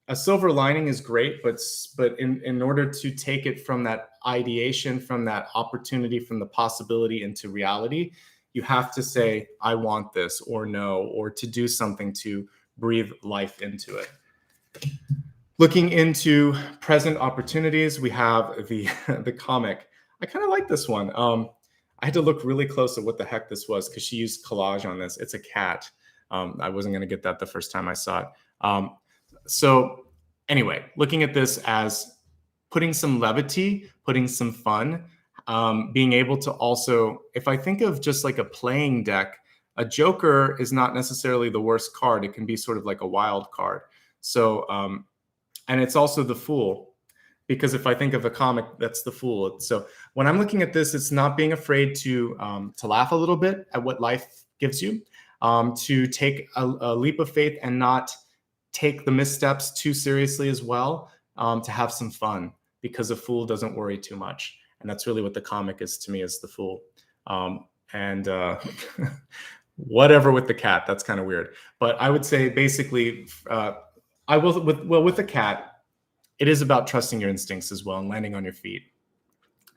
a silver lining is great, but in order to take it from that ideation, from that opportunity, from the possibility into reality, you have to say, I want this, or no, or to do something to breathe life into it. Looking into present opportunities, we have the comic. I kind of like this one. I had to look really close at what the heck this was because she used collage on this. It's a cat. I wasn't going to get that the first time I saw it. So anyway, looking at this as putting some levity, putting some fun. Being able to also, if I think of just like a playing deck, a joker is not necessarily the worst card. It can be sort of like a wild card. So, and it's also the fool, because if I think of a comic, that's the fool. So when I'm looking at this, it's not being afraid to laugh a little bit at what life gives you, to take a leap of faith and not take the missteps too seriously as well, to have some fun, because a fool doesn't worry too much. And that's really what the comic is to me, is the fool. And whatever with the cat, that's kind of weird. But I would say basically, with the cat, it is about trusting your instincts as well and landing on your feet.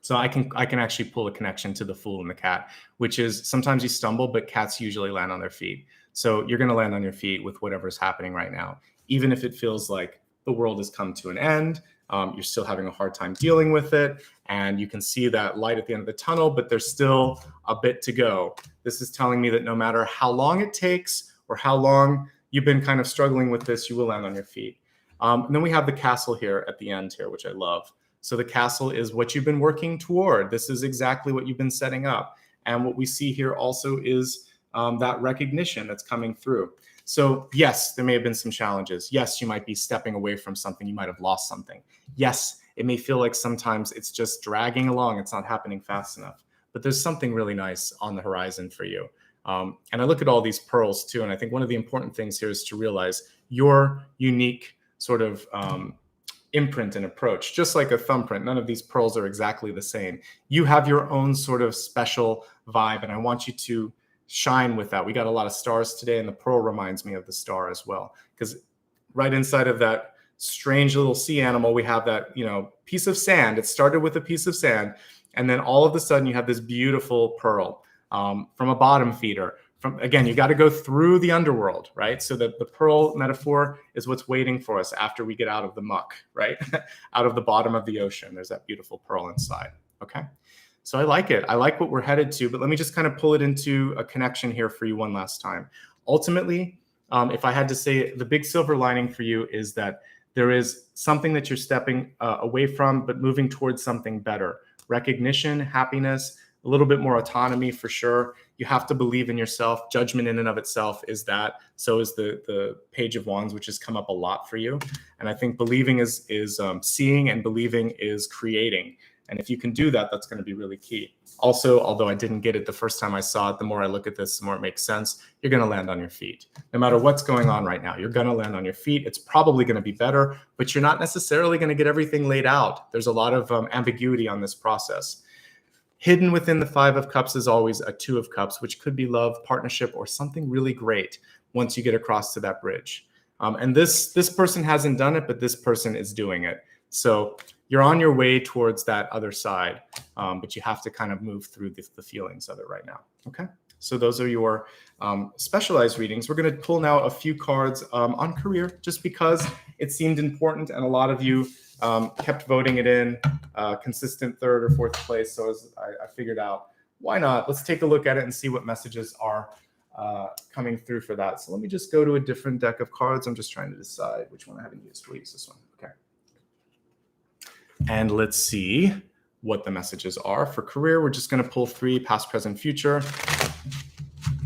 So I can actually pull a connection to the fool and the cat, which is sometimes you stumble, but cats usually land on their feet. So you're going to land on your feet with whatever's happening right now, even if it feels like the world has come to an end. You're still having a hard time dealing with it, and you can see that light at the end of the tunnel, but there's still a bit to go. This is telling me that no matter how long it takes or how long you've been kind of struggling with this, you will land on your feet. And then we have the castle here at the end here, which I love. So the castle is what you've been working toward. This is exactly what you've been setting up. And what we see here also is that recognition that's coming through. So yes, there may have been some challenges. Yes, you might be stepping away from something. You might have lost something. Yes, it may feel like sometimes it's just dragging along. It's not happening fast enough. But there's something really nice on the horizon for you. And I look at all these pearls too. And I think one of the important things here is to realize your unique sort of imprint and approach. Just like a thumbprint, none of these pearls are exactly the same. You have your own sort of special vibe. And I want you to shine with that. We got a lot of stars today, and the pearl reminds me of the star as well, because right inside of that strange little sea animal, we have that, piece of sand. It started with a piece of sand, and then all of a sudden you have this beautiful pearl from a bottom feeder. Again, you got to go through the underworld, right? So that the pearl metaphor is what's waiting for us after we get out of the muck, right? Out of the bottom of the ocean. There's that beautiful pearl inside. Okay. So I like it. I like what we're headed to, but let me just kind of pull it into a connection here for you one last time. Ultimately, if I had to say, the big silver lining for you is that there is something that you're stepping away from, but moving towards something better. Recognition, happiness, a little bit more autonomy for sure. You have to believe in yourself. Judgment in and of itself is that. So is the Page of Wands, which has come up a lot for you. And I think believing is seeing, and believing is creating. And if you can do that, that's going to be really key. Also, although I didn't get it the first time I saw it, the more I look at this, the more it makes sense. You're going to land on your feet. No matter what's going on right now, you're going to land on your feet. It's probably going to be better, but you're not necessarily going to get everything laid out. There's a lot of ambiguity on this process. Hidden within the Five of Cups is always a Two of Cups, which could be love, partnership, or something really great once you get across to that bridge. And this person hasn't done it, but this person is doing it. So you're on your way towards that other side, but you have to kind of move through the feelings of it right now. Okay. So those are your specialized readings. We're going to pull now a few cards on career, just because it seemed important, and a lot of you kept voting it in, consistent third or fourth place. So I figured out, why not? Let's take a look at it and see what messages are coming through for that. So let me just go to a different deck of cards. I'm just trying to decide which one I haven't used. We'll use this one. Okay. And let's see what the messages are for career. We're just going to pull 3, past, present, future,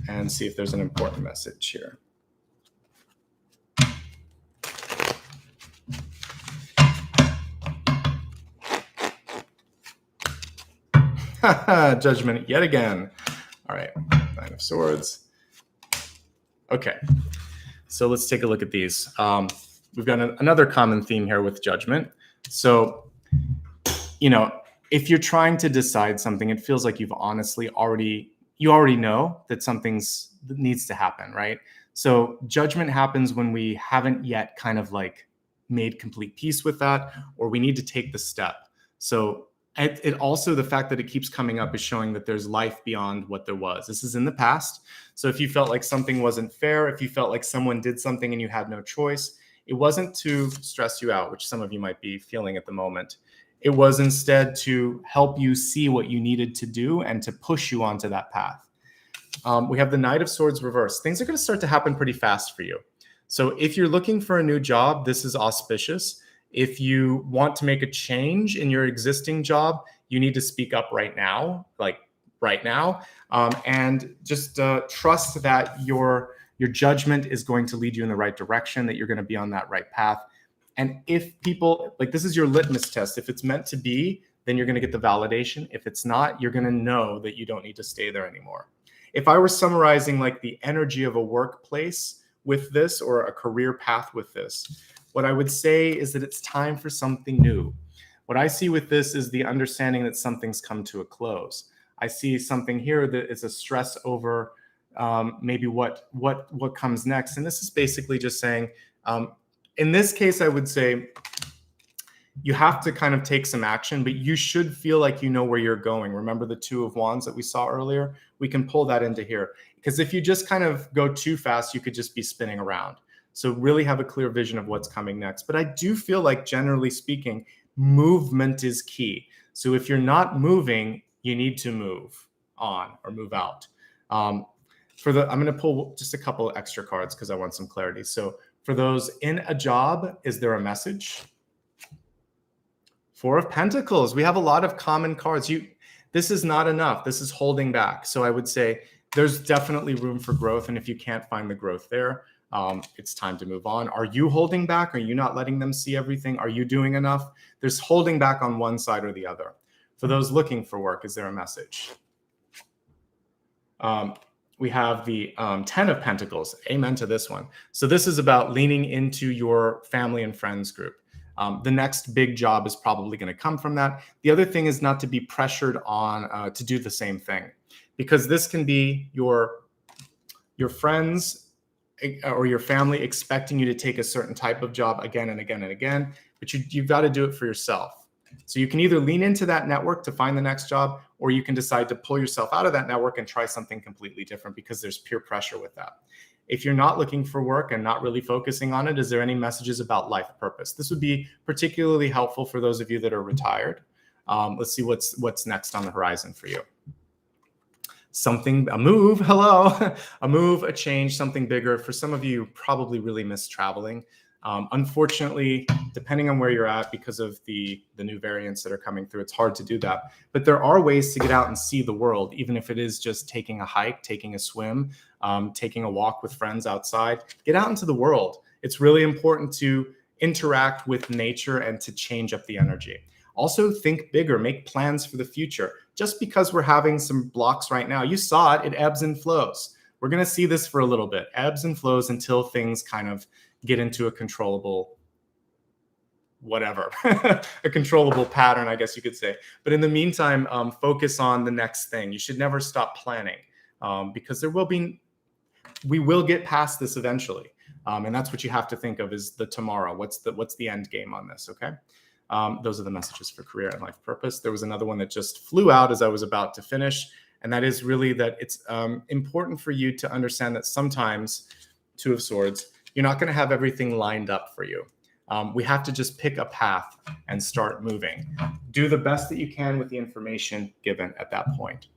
and see if there's an important message here. Judgment yet again. All right, 9 of Swords. Okay, so let's take a look at these. We've got another common theme here with judgment. So, if you're trying to decide something, it feels like you've honestly already know that that needs to happen, right? So judgment happens when we haven't yet kind of like made complete peace with that, or we need to take the step. So it also, the fact that it keeps coming up is showing that there's life beyond what there was. This is in the past. So if you felt like something wasn't fair, if you felt like someone did something and you had no choice, it wasn't to stress you out, which some of you might be feeling at the moment. It was instead to help you see what you needed to do and to push you onto that path. We have the Knight of Swords reversed. Things are going to start to happen pretty fast for you. So if you're looking for a new job, this is auspicious. If you want to make a change in your existing job, you need to speak up right now, like right now, and just trust that your judgment is going to lead you in the right direction, that you're going to be on that right path. And if people, like, this is your litmus test. If it's meant to be, then you're going to get the validation. If it's not, you're going to know that you don't need to stay there anymore. If I were summarizing like the energy of a workplace with this, or a career path with this, what I would say is that it's time for something new. What I see with this is the understanding that something's come to a close. I see something here that is a stress over maybe what comes next. And this is basically just saying, in this case, I would say you have to kind of take some action, but you should feel like you know where you're going. Remember the Two of Wands that we saw earlier? We can pull that into here. Because if you just kind of go too fast, you could just be spinning around. So really have a clear vision of what's coming next. But I do feel like, generally speaking, movement is key. So if you're not moving, you need to move on or move out. I'm going to pull just a couple of extra cards because I want some clarity. So for those in a job, is there a message? Four of Pentacles. We have a lot of common cards. This is not enough. This is holding back. So I would say there's definitely room for growth. And if you can't find the growth there, it's time to move on. Are you holding back? Are you not letting them see everything? Are you doing enough? There's holding back on one side or the other. For those looking for work, is there a message? We have the 10 of Pentacles. Amen to this one. So this is about leaning into your family and friends group. The next big job is probably going to come from that. The other thing is not to be pressured on to do the same thing, because this can be your friends or your family expecting you to take a certain type of job again and again and again, but you've got to do it for yourself. So you can either lean into that network to find the next job, or you can decide to pull yourself out of that network and try something completely different, because there's peer pressure with that. If you're not looking for work and not really focusing on it, is there any messages about life purpose? This would be particularly helpful for those of you that are retired. Let's see what's next on the horizon for you. A move, hello, a move, a change, something bigger. For some of you, probably really miss traveling. Unfortunately, depending on where you're at, because of the new variants that are coming through, it's hard to do that. But there are ways to get out and see the world, even if it is just taking a hike, taking a swim, taking a walk with friends outside. Get out into the world. It's really important to interact with nature and to change up the energy. Also, think bigger, make plans for the future. Just because we're having some blocks right now, you saw it ebbs and flows. We're going to see this for a little bit, ebbs and flows, until things kind of get into a controllable whatever, a controllable pattern, I guess you could say. But in the meantime, focus on the next thing. You should never stop planning, because we will get past this eventually. And that's what you have to think of, is the tomorrow. What's the end game on this, okay? Those are the messages for career and life purpose. There was another one that just flew out as I was about to finish, and that is really that it's important for you to understand that sometimes, Two of Swords, you're not going to have everything lined up for you. We have to just pick a path and start moving. Do the best that you can with the information given at that point.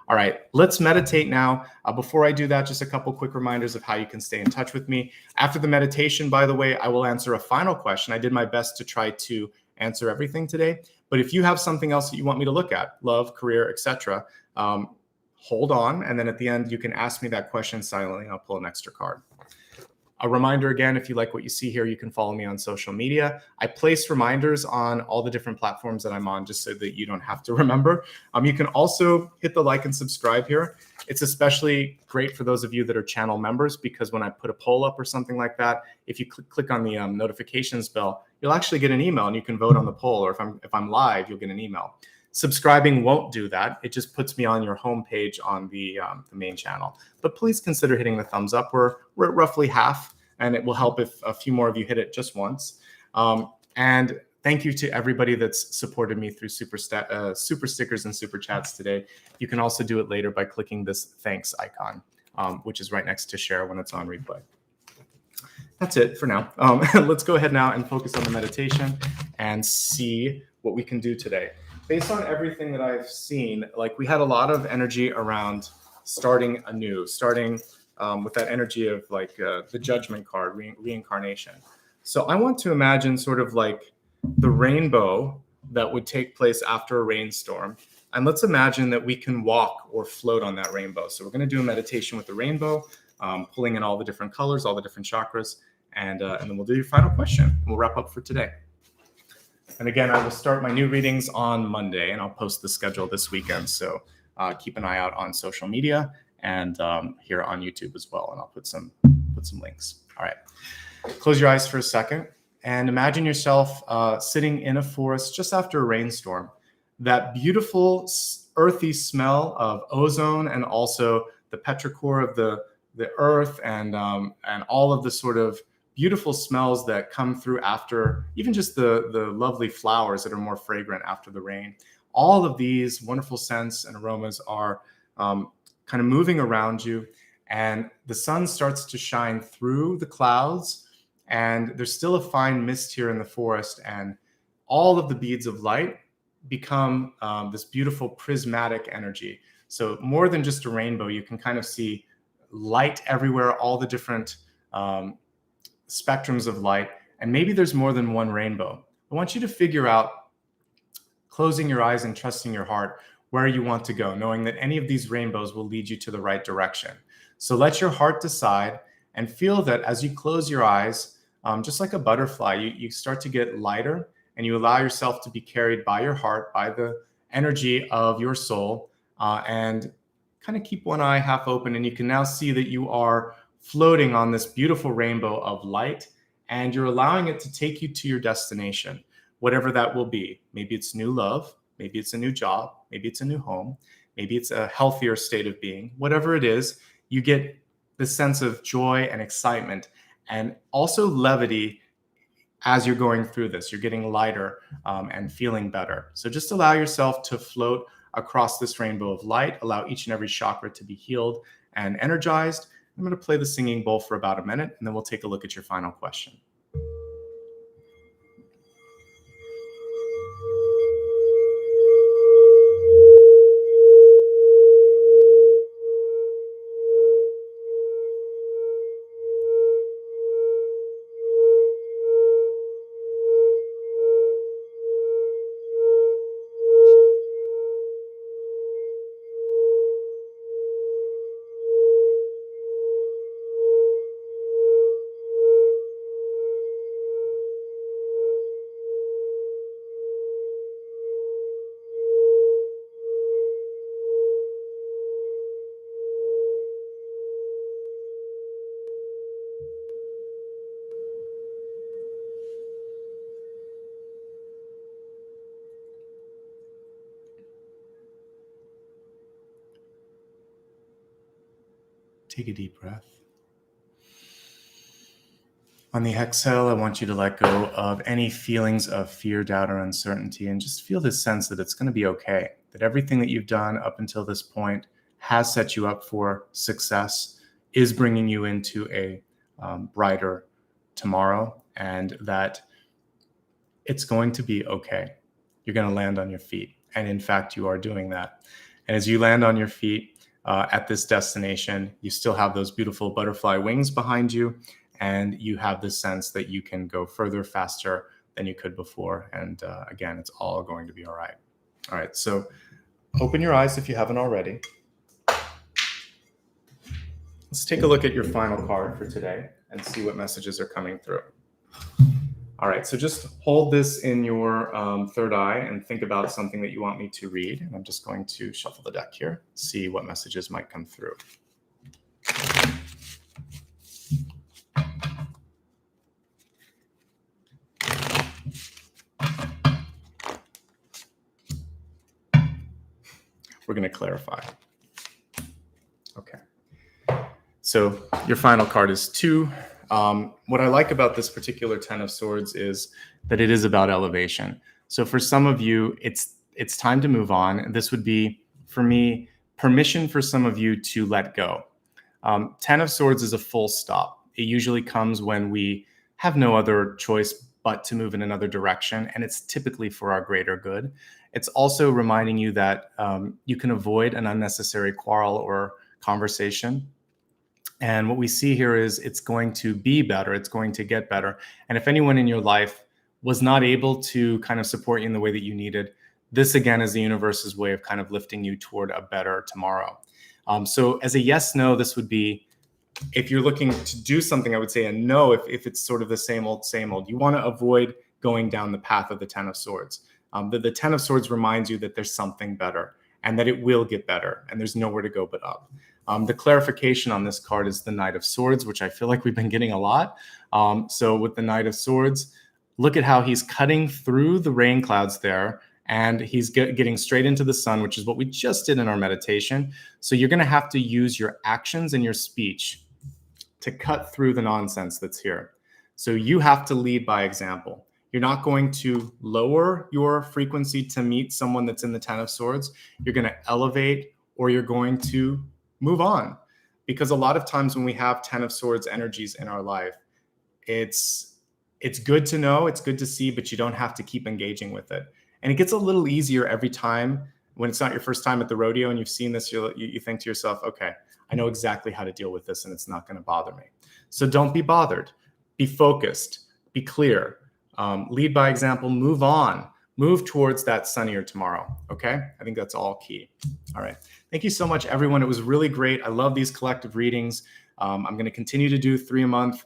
All right, let's meditate now. Before I do that, just a couple quick reminders of how you can stay in touch with me. After the meditation, by the way, I will answer a final question. I did my best to try to answer everything today. But if you have something else that you want me to look at, love, career, etc., hold on. And then at the end, you can ask me that question silently, and I'll pull an extra card. A reminder again, if you like what you see here, you can follow me on social media. I place reminders on all the different platforms that I'm on, just so that you don't have to remember. You can also hit the like and subscribe here. It's especially great for those of you that are channel members, because when I put a poll up or something like that, if you click on the notifications bell, you'll actually get an email and you can vote on the poll. Or if I'm live, you'll get an email. Subscribing won't do that. It just puts me on your homepage on the main channel. But please consider hitting the thumbs up. We're at roughly half, and it will help if a few more of you hit it just once. And thank you to everybody that's supported me through super stickers and super chats today. You can also do it later by clicking this thanks icon, which is right next to share when it's on replay. That's it for now. Let's go ahead now and focus on the meditation and see what we can do today. Based on everything that I've seen, like, we had a lot of energy around starting anew, with that energy of like the Judgment card, reincarnation. So I want to imagine sort of like the rainbow that would take place after a rainstorm. And let's imagine that we can walk or float on that rainbow. So we're going to do a meditation with the rainbow, pulling in all the different colors, all the different chakras, and then we'll do your final question. We'll wrap up for today. And again, I will start my new readings on Monday, and I'll post the schedule this weekend. So keep an eye out on social media and here on YouTube as well. And I'll put some links. All right. Close your eyes for a second and imagine yourself sitting in a forest just after a rainstorm. That beautiful earthy smell of ozone and also the petrichor of the earth and all of the sort of beautiful smells that come through after even just the lovely flowers that are more fragrant after the rain. All of these wonderful scents and aromas are kind of moving around you, and the sun starts to shine through the clouds, and there's still a fine mist here in the forest, and all of the beads of light become this beautiful prismatic energy. So more than just a rainbow, you can kind of see light everywhere, all the different spectrums of light, and maybe there's more than one rainbow. I want you to figure out, closing your eyes and trusting your heart, where you want to go, knowing that any of these rainbows will lead you to the right direction. So let your heart decide and feel that as you close your eyes, just like a butterfly, you start to get lighter, and you allow yourself to be carried by your heart, by the energy of your soul, and kind of keep one eye half open, and you can now see that you are floating on this beautiful rainbow of light, and you're allowing it to take you to your destination, whatever that will be. Maybe it's new love, maybe it's a new job, maybe it's a new home, maybe it's a healthier state of being. Whatever it is, you get this sense of joy and excitement, and also levity as you're going through this. You're getting lighter and feeling better. So just allow yourself to float across this rainbow of light. Allow each and every chakra to be healed and energized. I'm going to play the singing bowl for about a minute, and then we'll take a look at your final question. Take a deep breath. On the exhale, I want you to let go of any feelings of fear, doubt, or uncertainty, and just feel this sense that it's going to be okay, that everything that you've done up until this point has set you up for success, is bringing you into a brighter tomorrow, and that it's going to be okay. You're going to land on your feet. And in fact, you are doing that. And as you land on your feet, at this destination, you still have those beautiful butterfly wings behind you, and you have this sense that you can go further, faster than you could before. And again, it's all going to be all right. All right, so open your eyes if you haven't already. Let's take a look at your final card for today and see what messages are coming through. All right, so just hold this in your third eye and think about something that you want me to read. And I'm just going to shuffle the deck here, see what messages might come through. We're going to clarify. Okay. So your final card is 2. What I like about this particular Ten of Swords is that it is about elevation. So for some of you, it's time to move on. This would be, for me, permission for some of you to let go. Ten of Swords is a full stop. It usually comes when we have no other choice but to move in another direction, and it's typically for our greater good. It's also reminding you that you can avoid an unnecessary quarrel or conversation. And what we see here is it's going to be better. It's going to get better. And if anyone in your life was not able to kind of support you in the way that you needed, this again is the universe's way of kind of lifting you toward a better tomorrow. So as a yes, no, this would be, if you're looking to do something, I would say a no if it's sort of the same old, same old. You want to avoid going down the path of the Ten of Swords. The Ten of Swords reminds you that there's something better and that it will get better and there's nowhere to go but up. The clarification on this card is the Knight of Swords, which I feel like we've been getting a lot. So with the Knight of Swords, look at how he's cutting through the rain clouds there, and he's getting straight into the sun, which is what we just did in our meditation. So you're going to have to use your actions and your speech to cut through the nonsense that's here. So you have to lead by example. You're not going to lower your frequency to meet someone that's in the Ten of Swords. You're going to elevate, or you're going to move on. Because a lot of times when we have Ten of Swords energies in our life, it's good to know, it's good to see, but you don't have to keep engaging with it. And it gets a little easier every time when it's not your first time at the rodeo and you've seen this, you think to yourself, okay, I know exactly how to deal with this and it's not going to bother me. So don't be bothered. Be focused. Be clear. Lead by example. Move on. Move towards that sunnier tomorrow. Okay? I think that's all key. All right. Thank you so much, everyone. It was really great. I love these collective readings. I'm going to continue to do 3 a month.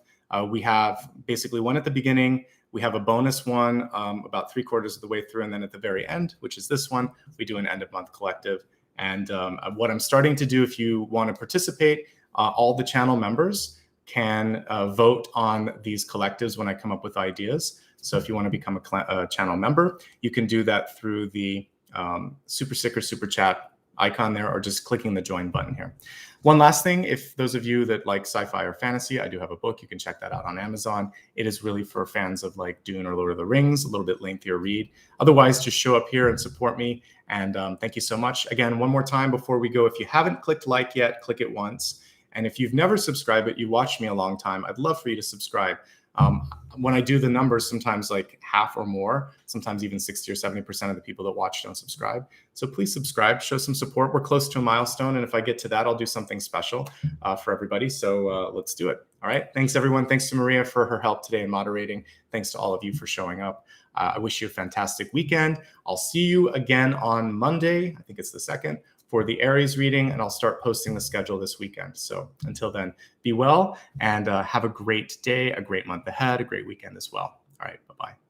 We have basically one at the beginning. We have a bonus one about 3/4 of the way through. And then at the very end, which is this one, we do an end of month collective. And what I'm starting to do, if you want to participate, all the channel members can vote on these collectives when I come up with ideas. So if you want to become a channel member, you can do that through the super sticker, super chat icon there, or just clicking the join button here. One last thing, if those of you that like sci-fi or fantasy, I do have a book. You can check that out on Amazon. It is really for fans of like Dune or Lord of the Rings, a little bit lengthier read. Otherwise, just show up here and support me. And thank you so much. Again, one more time before we go, if you haven't clicked like yet, click it once. And if you've never subscribed, but you watched me a long time, I'd love for you to subscribe. When I do the numbers, sometimes like half or more, sometimes even 60 or 70% of the people that watch don't subscribe. So please subscribe, show some support. We're close to a milestone. And if I get to that, I'll do something special for everybody. So let's do it. All right. Thanks, everyone. Thanks to Maria for her help today in moderating. Thanks to all of you for showing up. I wish you a fantastic weekend. I'll see you again on Monday. I think it's the 2nd. For the Aries reading, and I'll start posting the schedule this weekend. So until then, be well and have a great day, a great month ahead, a great weekend as well. All right, bye-bye.